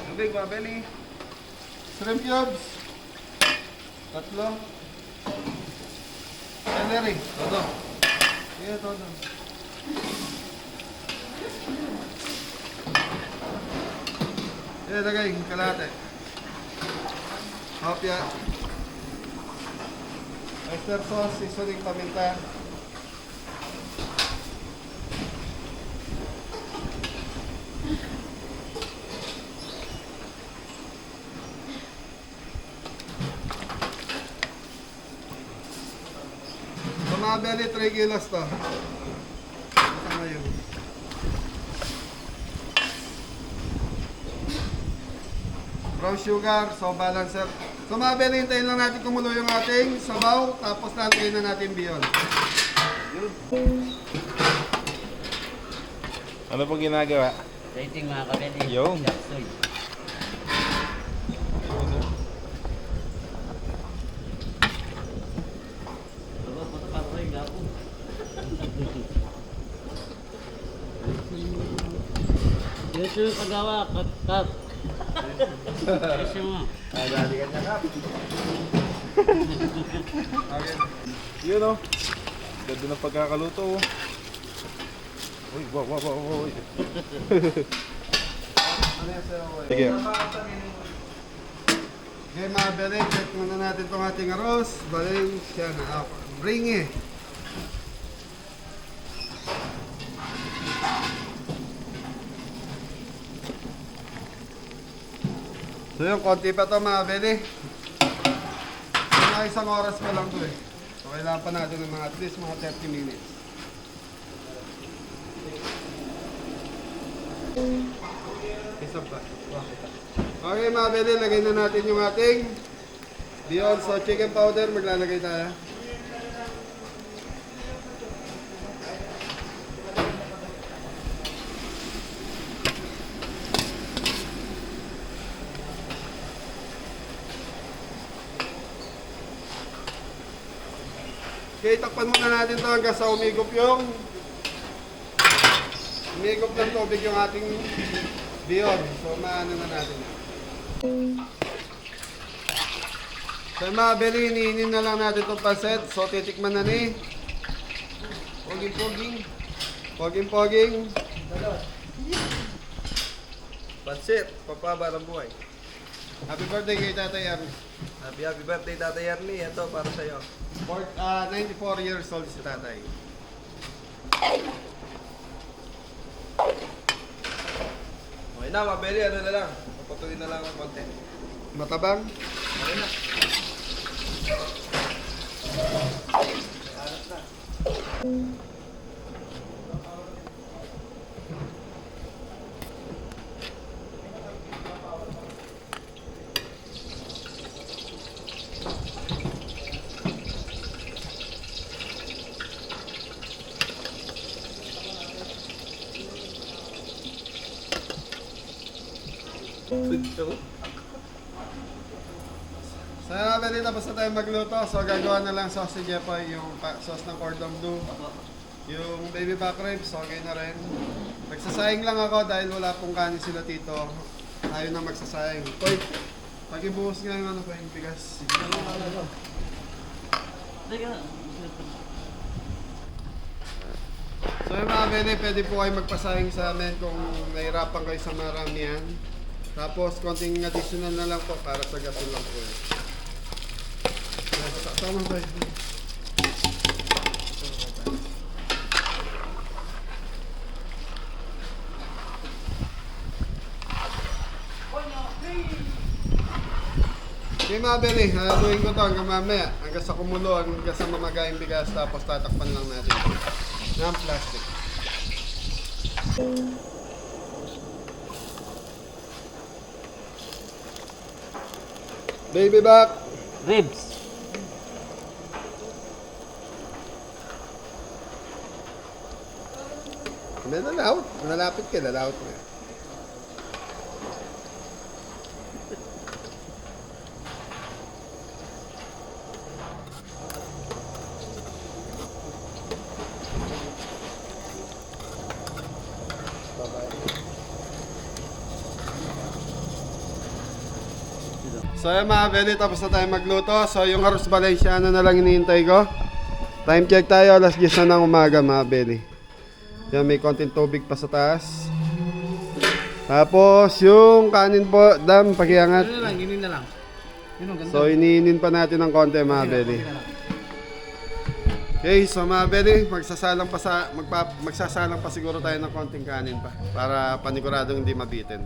S2: Tubig mga beri. Shrimp cubes. 3. Celery. Todo. Iya, todo. Iya, lagay. Kalate. Hopya. Oyster sauce. Seasoning paminta. Mga beli, 3 kilos to. Ano yun? Brown sugar, so balancer. So mga beli, hintayin lang natin kumulo yung ating sabaw, tapos lalagay na natin beyond.
S5: Ano pong ginagawa?
S6: Rating mga kabeli.
S5: Yung.
S6: Yaksoy. Ito yung kagawa, kat. Ito mo.
S2: Dali ka niya, Kap. Okay.
S5: Yun o. Ganda ng pagkakaluto o. Uy, wow.
S2: Ano yan sa'yo, boy?
S5: Sige.
S2: Okay mga beli, check muna natin itong ating arroz. Baling siya na ako. Bringi. So yung konti pa to mga beli. Mga isang oras pa lang to eh. So kailangan pa natin ng mga at least mga 30 minutes. Isa pa. Okay mga beli, lagay na natin yung ating beyond. So chicken powder, maglalagay tayo. Okay, takpan muna natin to hanggang sa umigop ng tubig yung ating bihon. So, maano na natin. So, mga beli, iniinin na lang natin itong paset. So, titikman na ni. Poging.
S3: Pansit, papaba ng buhay.
S2: Happy birthday kay Tatay Ernie.
S3: Happy birthday, Tatay Ernie. Ito, para sa'yo.
S2: 94 years old si Tatay.
S3: Okay na, mabeli. Ano na lang. Papatuloy na lang ang konti.
S2: Matabang?
S3: Okay na.
S2: Sa namin tapos na tayo magluto, so gagawa na lang sauce si Jepoy, yung sauce ng cordon bleu. Yung baby back ribs, okay na rin. Magsasayang lang ako dahil wala pong kanin sila tito. Ayaw na magsasayang. Koy, pakibuhos nga yung ano pa yung bigas.
S6: Teka.
S2: So yung mga bene, pwede po kayo magpasayang sa amin kung nahirapan kayo sa maramihan. Tapos konting additional na lang po para sa gasol lang po yun. Tama ba yun? Okay mga beli, haluin ko to hanggang mamaya. Hanggang sa kumulo, hanggang sa mamagayang bigas. Tapos tatakpan lang natin ng plastic. Baby back.
S6: Ribs.
S2: May nalawot. Nalapit ka, nalawot mo. So yung mga beli, tapos na tayo magluto. So yung Arroz Valenciano na lang hinihintay ko. Time check tayo, alas 10 na ng umaga mga beli. Yan, may konting tubig pa sa taas. Tapos yung kanin po, dam, pakiangat.
S3: Ginin na lang.
S2: So iniinin pa natin ng konti mga beli. Okay, so mga beli, magsasalang pa siguro tayo ng konting kanin pa. Para paniguradong hindi mabitin.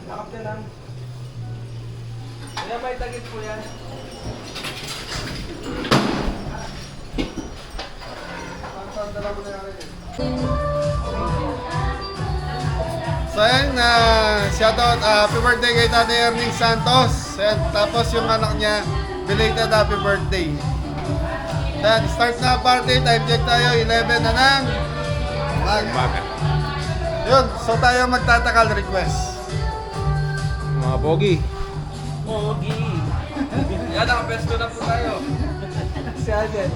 S3: Lakap na lang. Kaya may tagit po yan.
S2: So ayan, shoutout, happy birthday kay Tatay Erning Santos. Ayan, tapos yung anak niya, belated happy birthday. Then, start na party, time check tayo, 11 na ng umaga. Yun, so tayo magtatakal request.
S5: Mga pogi.
S6: Pogi.
S3: Yan, nakapesto na po tayo. Si Alden.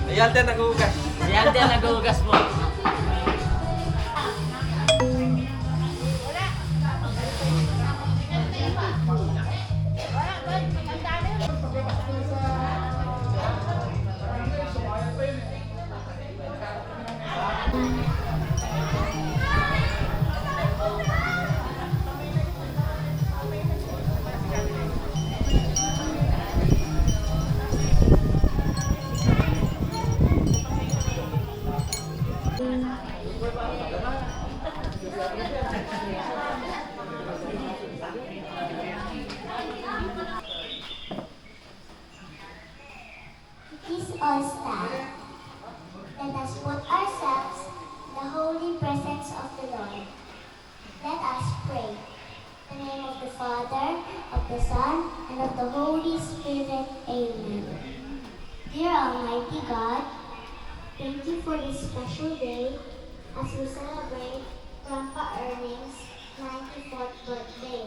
S3: Si Alden nag-uugas.
S6: Si Alden nag-uugas mo.
S7: Please all stand. Let us put ourselves in the holy presence of the Lord. Let us pray. In the name of the Father, of the Son, and of the Holy Spirit. Amen. Dear Almighty God, thank you for this special day as we celebrate Grandpa Erning's 94th birthday.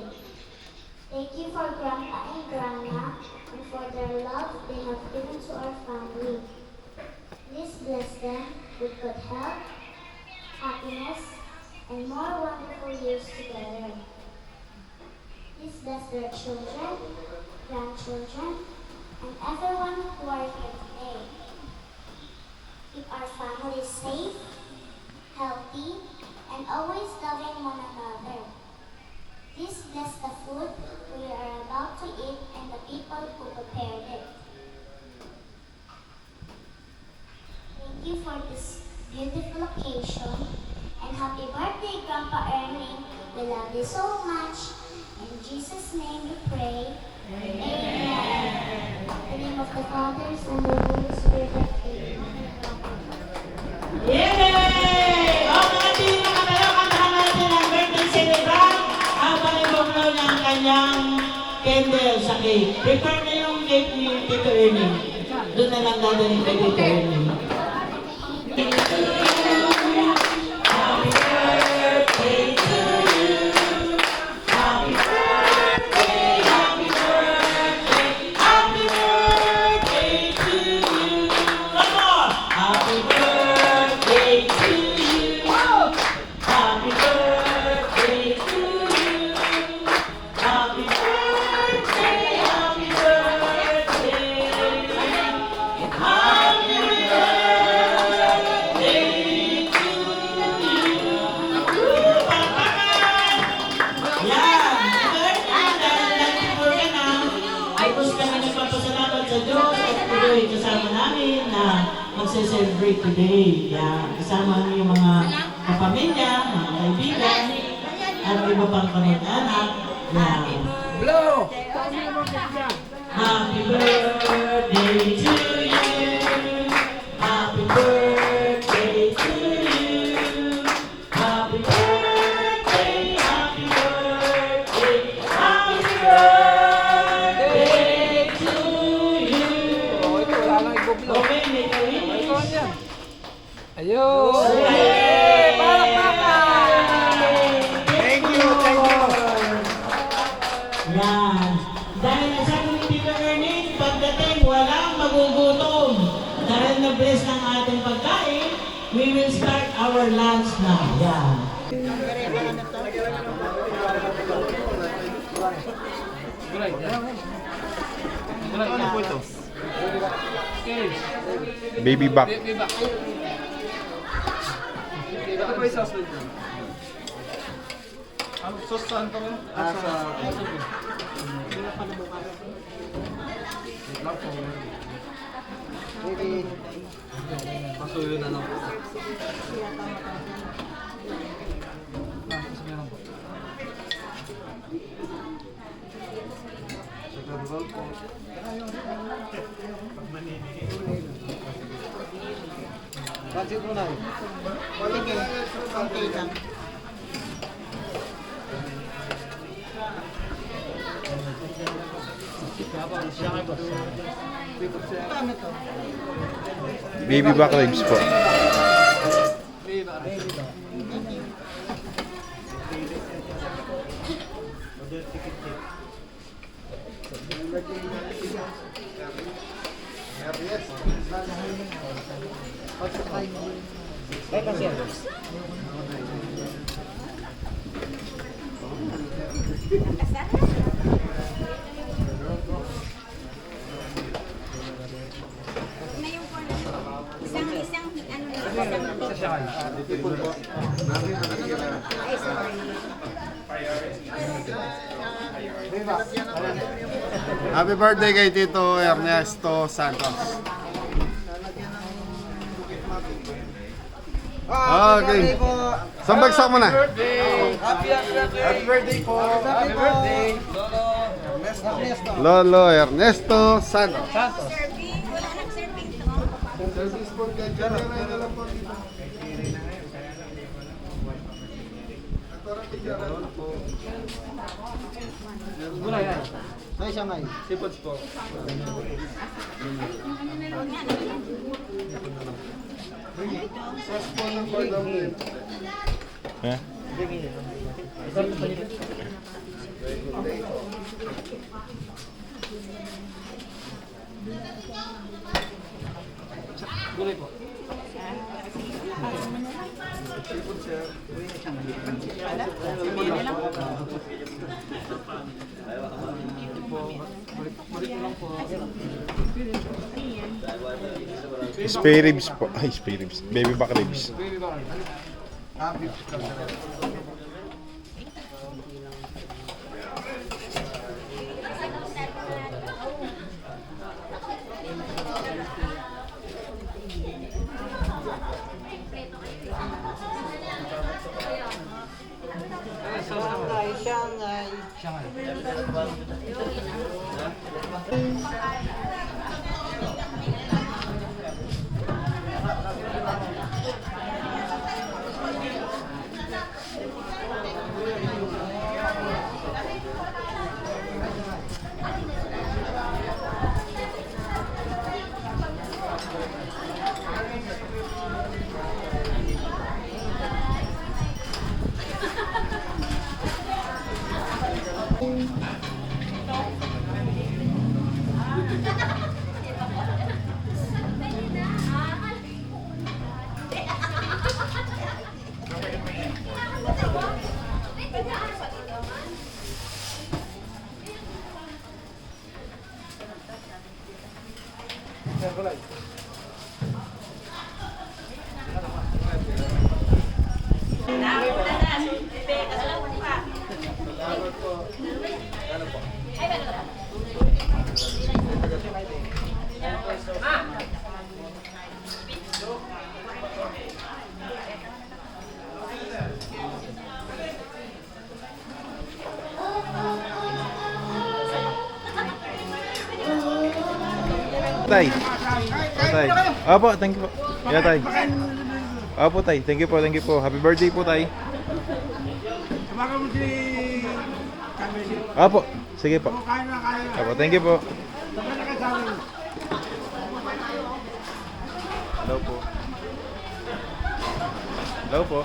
S7: Thank you for Grandpa and Grandma and for their love they have given to our family. Please bless them with good health, happiness, and more wonderful years together. Please bless their children, grandchildren, and everyone who are here today. Keep our family safe, healthy, and always loving one another. Please bless the food we are about to eat and the people who prepared it. Thank you for this beautiful occasion and happy birthday, Grandpa Ernie. We love you so much. In Jesus' name we pray. Amen. In the name of the Father, Son, and the Holy Spirit. Amen.
S8: Yay! O mga team, nakatayo, kantahan natin ang birthday celebrant habang ibugnaw niya ang kanyang candle sa cake. Prepare na yung cake ni Tito Ernie. Doon na lang dadalhin kay Tito Ernie. Happy birthday to you. Happy birthday, happy birthday, happy birthday to you. One more. Happy birthday to you. Happy birthday to you. Happy birthday, happy birthday. Happy birthday to you. Palakpakan! Yan! Dahil nag-before ka na, ay gusto kami nagpapasalamat sa Diyos at tuloy kasama namin na magse-celebrate today. Yan. Kasama niyo yung mga kapamilya, mga kaibigan, at iba pang kamag-anak. Yan.
S3: Blow!
S8: Happy birthday to you. Happy birthday to you. Happy birthday, happy birthday, happy birthday to you.
S3: Oh, ito wala lang i-blow.
S8: Okay, may kawin.
S3: Ayun!
S8: Yay!
S3: Palakpakan!
S8: Thank you, thank you. Yan. Dahil nasabi ni Tito Ernie, pagdating walang magugutom. Dahil na-bless ng ating pagkain, we will start our lunch now. Yan.
S5: Ano po ito?
S2: Baby back.
S1: Ito po yung sauce nito.
S5: Ano, sauce saan pa kayo?
S1: Baby.
S5: Pasuyo na lang po.
S1: Pansit mo na.
S3: Sige, konti lang. Paano to?
S2: Baby back ribs po.
S7: Isang ano na, isang
S1: People po.
S2: Happy birthday kay Tito Ernesto Santos. Okay.
S1: Birthday po.
S2: Sambagsak mo na.
S1: Happy birthday po. Happy birthday. Ernesto.
S2: Lolo Ernesto Santos.
S1: Ay, siya nga. Sipots po.
S2: Sauce po ng cordon beef.
S5: Eh? Spare ribs po. Ay, spare ribs. Baby back ribs. Tay. Tay. Opo, thank you po. Yeah, tay. Opo, tay. Thank you po, thank you po. Happy birthday po, tay. Opo, sige po. Opo, thank you po. Hello po. Hello po.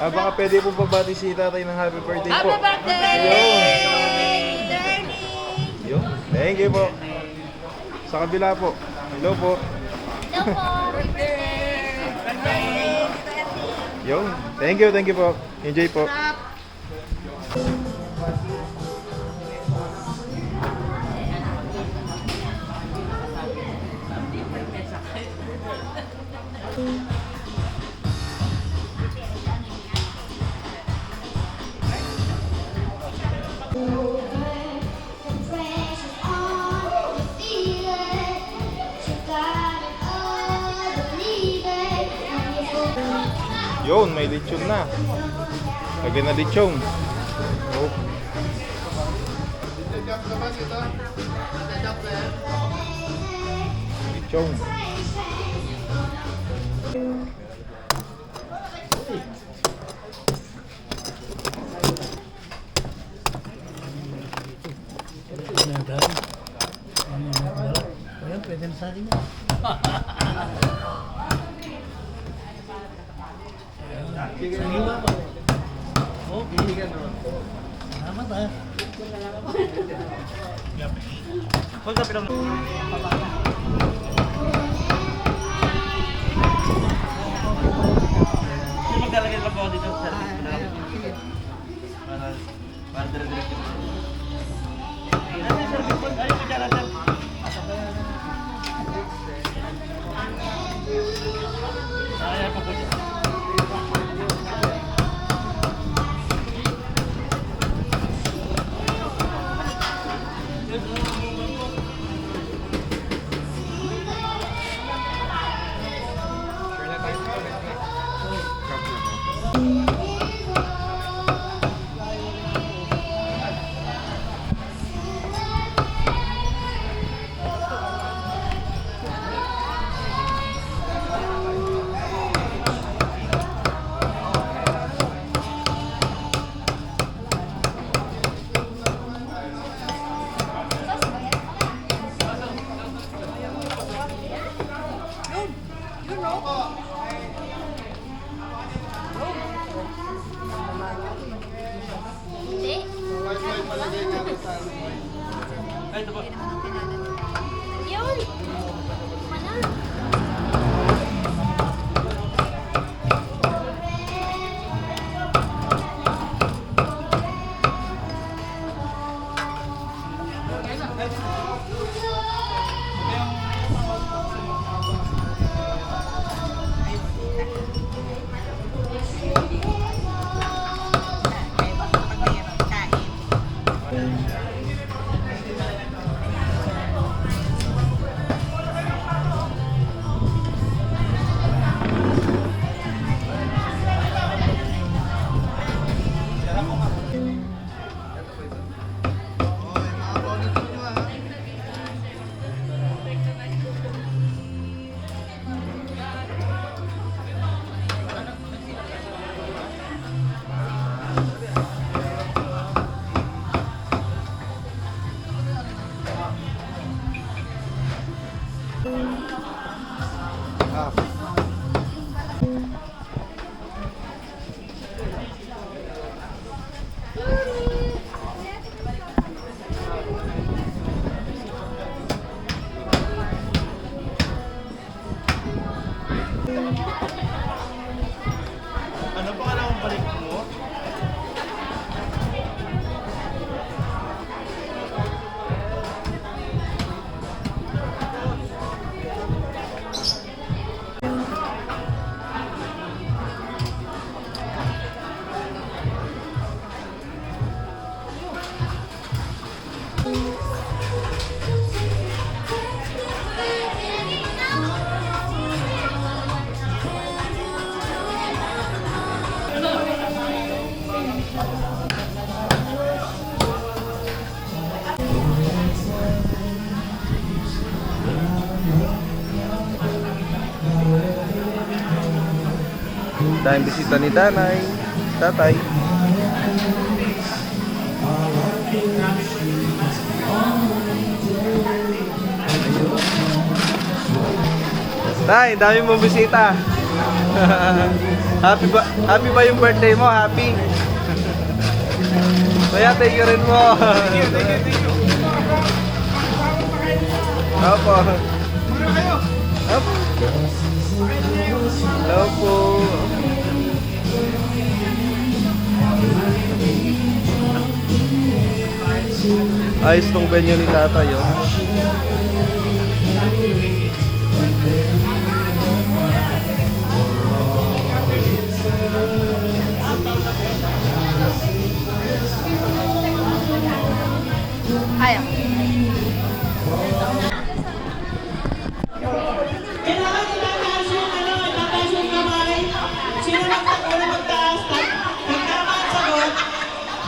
S5: Baka pwede po pabati si tatay ng happy birthday po. Happy birthday! Yun. Thank you po. Sa kabila po. Hello po.
S7: Hello po.
S5: Yun. Thank you po. Enjoy po. Yun, may lechon na. Lagyan na lechon. Oh. Lechon.
S6: Maglalagay lang po ako dito sa service ko na lang. Para dire-diretso. Ano yung service ko? Ayun ko dyan, sir. Ay, ito po.
S7: Yun! Mana?
S6: Ano pa ka lang balik mo?
S5: Tayong bisita ni Danay, Tatay. Tay, dami mong bisita. Happy ba yung birthday mo? Happy? Kaya thank you rin mo. Opo. Opo. Hello po. Ayos tong venue ni Tatay, oh.
S4: Ayaw.
S8: Kailangan itataas yung itataas yung kamay. Sino magtaas? Pag tama ang sagot,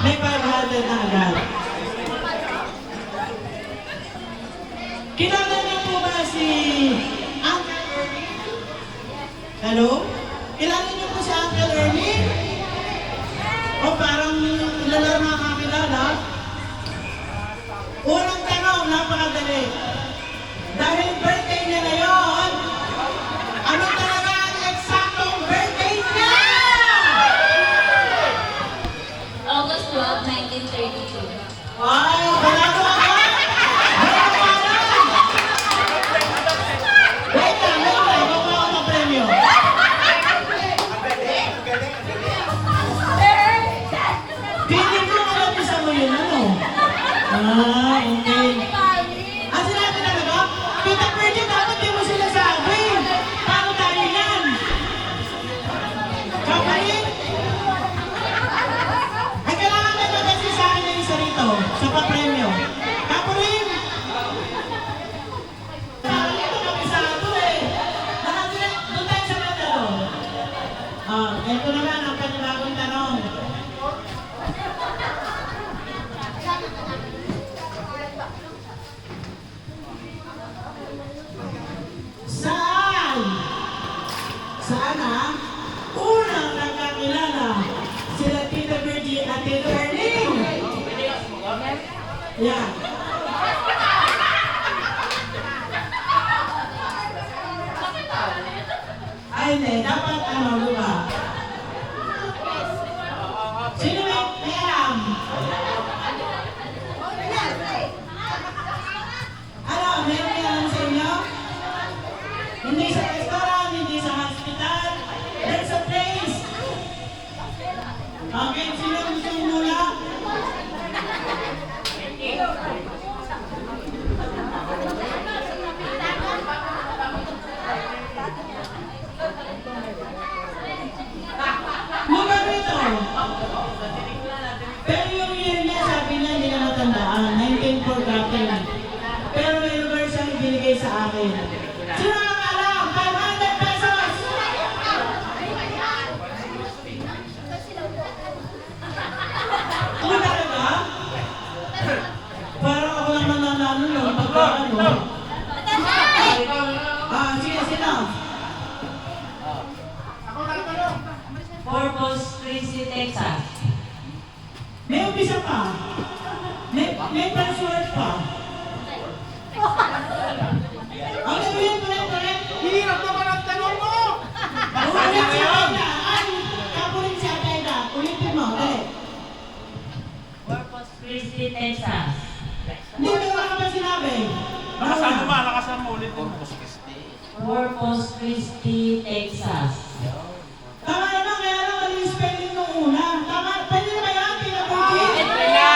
S8: may 500 na agad. Kilala niyo po ba si Uncle Ernie? Hello? Kilala niyo po si Uncle Ernie? O parang kilala na kakilala? Unang tanong, napakadali. Dahil birthday niya ngayon, ano talaga ang eksaktong birthday niya?
S7: August 12, 1932.
S8: Ay, balado ako! Wait lang, kukuha ko ng premyo. Feeling ko malapisa mo yun, ano? Okay. Ang sinabi talaga, Tita Virgin, dapat di mo sila sabi. Paano tayo yan? Kapalit? Ay, kailangan may mag-asi sa akin yung isa rito, sa papremyo. Kapalit? Ito kabisado eh. Doon tayo sa mga tanong. Ito naman ang panibagong tanong. Saan? Saan ha? Unang nagkakilala sila Tita Virgie at Tita Ernie. Yeah. Ay, hindi. Dapat ano, diba? Sino may alam? natin. Sino ang alam? 500 pesos! Ano talaga? Parang ako lang nananalo nun. Pagka ano? Sige, sino?
S9: Corpus Christi, Texas.
S8: May umpisa pa. May password pa. Ulit.
S3: Hirap naman ang tanong mo!
S8: Ulit si Aida. Ulit si Aida. Ulitin mo. Dali.
S9: Corpus Christi, Texas.
S8: Hindi ko na ba sinabi?
S3: Lakasan mo ulit.
S9: Corpus Christi, Texas.
S8: Tama naman, kaya lang mali yung spelling nung una. Tama, pwede na ba yan? Pinabuti?
S9: Pwede na.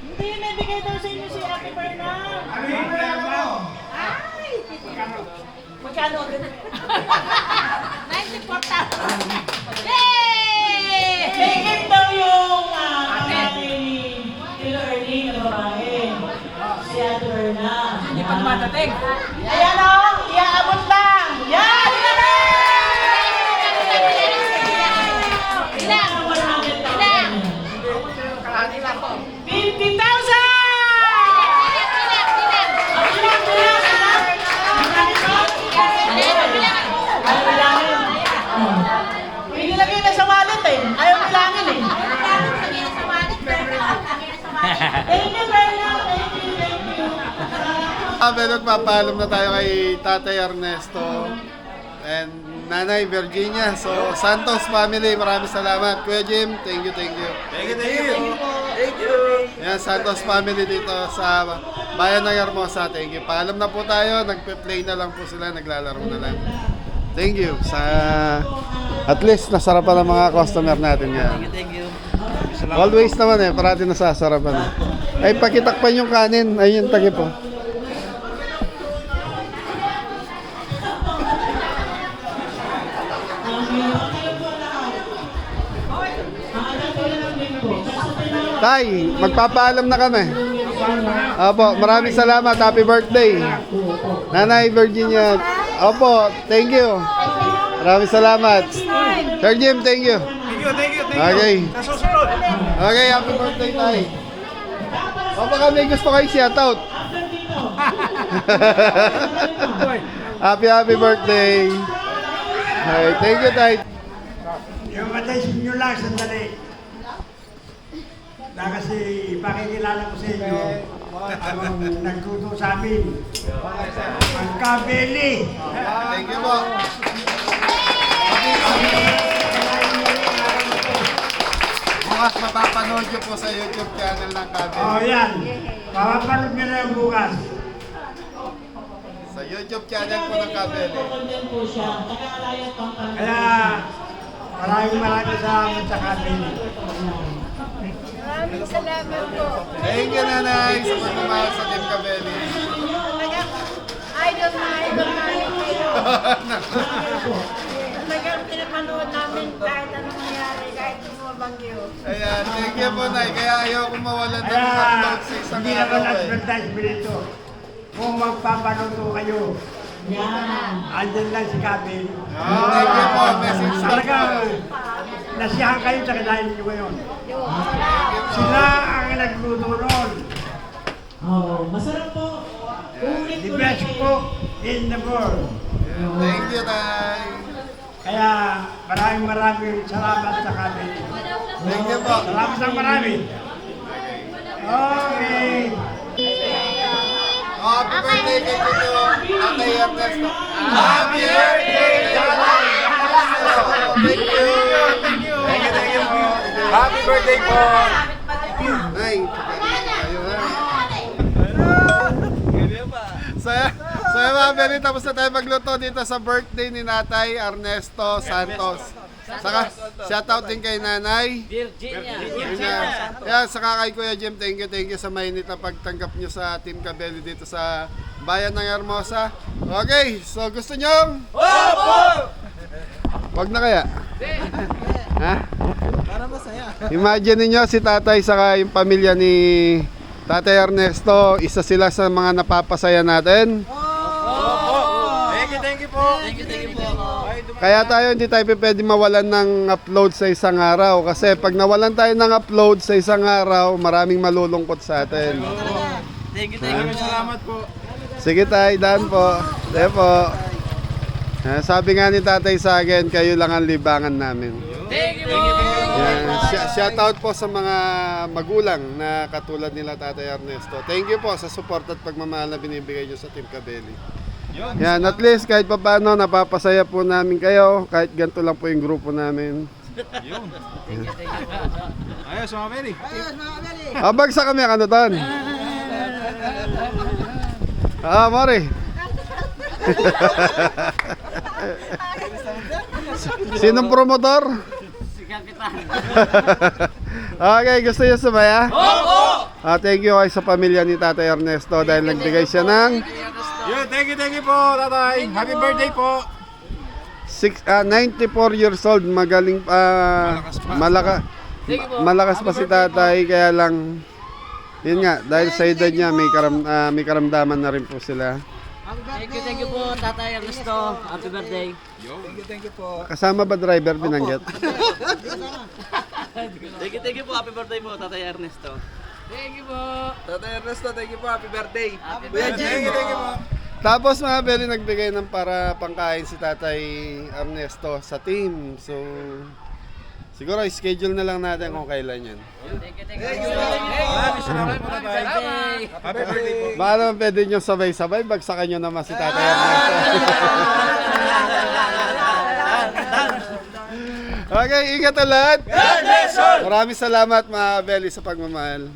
S8: Hindi, may bigay daw sa inyo si Ate Berna.
S3: Ano yung problema mo?
S4: Magkano? 94,000. Yay!
S8: Bigay daw yung kay Ernie na babae. Si Ate Berna.
S3: Hindi pa dumadating.
S8: Ayan o, iaabot lang. Yan!
S4: Ilang? Ilang?
S8: 50,000! Pinilagay na sa wallet eh. Ayaw bilangin eh. Thank you, Berna. Thank you.
S2: Nagpapaalam na tayo kay Tatay Ernesto and Nanay Virginia. So, Santos family, maraming salamat. Kuya Jim, thank you.
S5: Thank you.
S2: Yan, Santos family dito sa Bayan ng Hermosa. Thank you. Paalam na po tayo. Nagpe-play na lang po sila. Naglalaro na lang. Thank you. At least, nasarapan ng mga customer natin yan.
S6: Thank you.
S2: Always naman parati nasasarapan. Ay, pakitakpan yung kanin. Ayun, takip po. Tay, magpapaalam na kami. Opo, maraming salamat. Happy birthday. Nanay Virginia. Opo, thank you. Maraming salamat. Sir Jim, thank you.
S3: Thank you.
S2: Okay.
S3: Sa susunod.
S2: Okay, happy birthday, Tay. Opo, kami gusto kayo shout-out. Happy birthday. Okay, thank you, Tay.
S10: Yung attention nyo lang, sandali. Na kasi ipakikilala ko sa inyo ang nagtuto sa amin. Ang Kabeli.
S2: Thank you po. Bukas mapapanood nyo po sa YouTube channel ng Kabeli.
S10: Oh, yan. Papapanood nyo na yung bukas.
S2: Sa YouTube channel po ng Kabeli.
S8: po siya. Taga-alayat Pampanga.
S10: Kaya maraming salamat sa Kabeli.
S4: Maraming salamat po.
S2: Thank you, Nanay, sa pagmamahal sa Team Kabeli.
S4: Idol namin kayo. Talagang pinapanood namin kahit anong mangyari, kahit bumabagyo.
S2: Ayan, thank you po, Nay. Kaya ayaw kong mawalan ng
S10: Kaya
S2: upload sa isang
S10: hindi naman
S2: araw eh.
S10: advertisement ito. Kung magpapanood ko kayo,
S8: Yan.
S10: andyan lang si Kabeli.
S2: Thank you po, message lang
S10: Talaga,
S2: po.
S10: nasiyahan kayo sa kinahin nyo ngayon. Sila ang nagluto noon.
S8: Oh, masarap po.
S10: The best cook in the world.
S2: Thank you, Tay.
S10: Kaya maraming salamat sa Kabeli.
S2: Thank you po.
S10: Salamat ng marami. Okay.
S2: Happy birthday kay Tito Tatay Ernesto. Happy birthday! Thank you!
S5: Happy birthday po!
S2: Nay, kayo ha. Saya mga Beli, tapos na tayo magluto dito sa birthday ni Natay Ernesto Santos. Saka, shoutout din kay Nanay Virginia. Yan, saka kay Kuya Jim, thank you sa mainit na pagtanggap nyo sa Team Kabeli dito sa bayan ng Hermosa. Okay, so gusto nyo? Wag na kaya? Ha?
S3: Para masaya.
S2: Imagine niyo si tatay saka yung pamilya ni Tatay Ernesto, isa sila sa mga napapasaya natin.
S5: Thank you po!
S6: Thank you po.
S2: Kaya tayo hindi tayo pwede mawalan ng upload sa isang araw. Kasi pag nawalan tayo ng upload sa isang araw, maraming malulungkot sa atin.
S6: Thank you.
S5: Salamat po.
S2: Sige tayo, daan po. Tayo po. Sabi nga ni tatay sa akin, kayo lang ang libangan namin.
S6: Thank you.
S2: Yan. Shoutout po sa mga magulang na katulad nila Tatay Ernesto. Thank you po sa support at pagmamahal na binibigay nyo sa Team Kabeli. Yan, at least kahit pa paano napapasaya po namin kayo, kahit ganito lang po yung grupo namin.
S5: Yun. Ayos mga Beli.
S2: Bagsak kami ang kanutan. Mori. Sinong promotor? Okay, gusto niyo sumaya? Thank you kay sa pamilya ni Tatay Ernesto dahil nagbigay siya ng
S5: Thank you po, tatay. Happy birthday po.
S2: 94 years old, magaling pa, malakas pa si tatay, kaya lang, yun nga, dahil sa edad niya, may karamdaman na rin po sila.
S6: Thank you po, Tatay Ernesto. Happy birthday.
S1: Thank you po.
S2: Kasama ba driver binanggit?
S6: Thank you po. Happy birthday po, Tatay Ernesto. Thank you po.
S3: Tatay Ernesto, thank you po. Happy birthday.
S5: Thank you po.
S2: Tapos mga Beli, nagbigay ng para pangkain si Tatay Ernesto sa team. So, siguro schedule na lang natin kung kailan yan.
S5: Salamat po, tatay. Happy birthday po.
S2: Baka naman pwede nyo sabay-sabay, bagsakan nyo naman si Tatay Ernesto. Okay, ingat ulit. Maraming salamat mga Beli sa pagmamahal.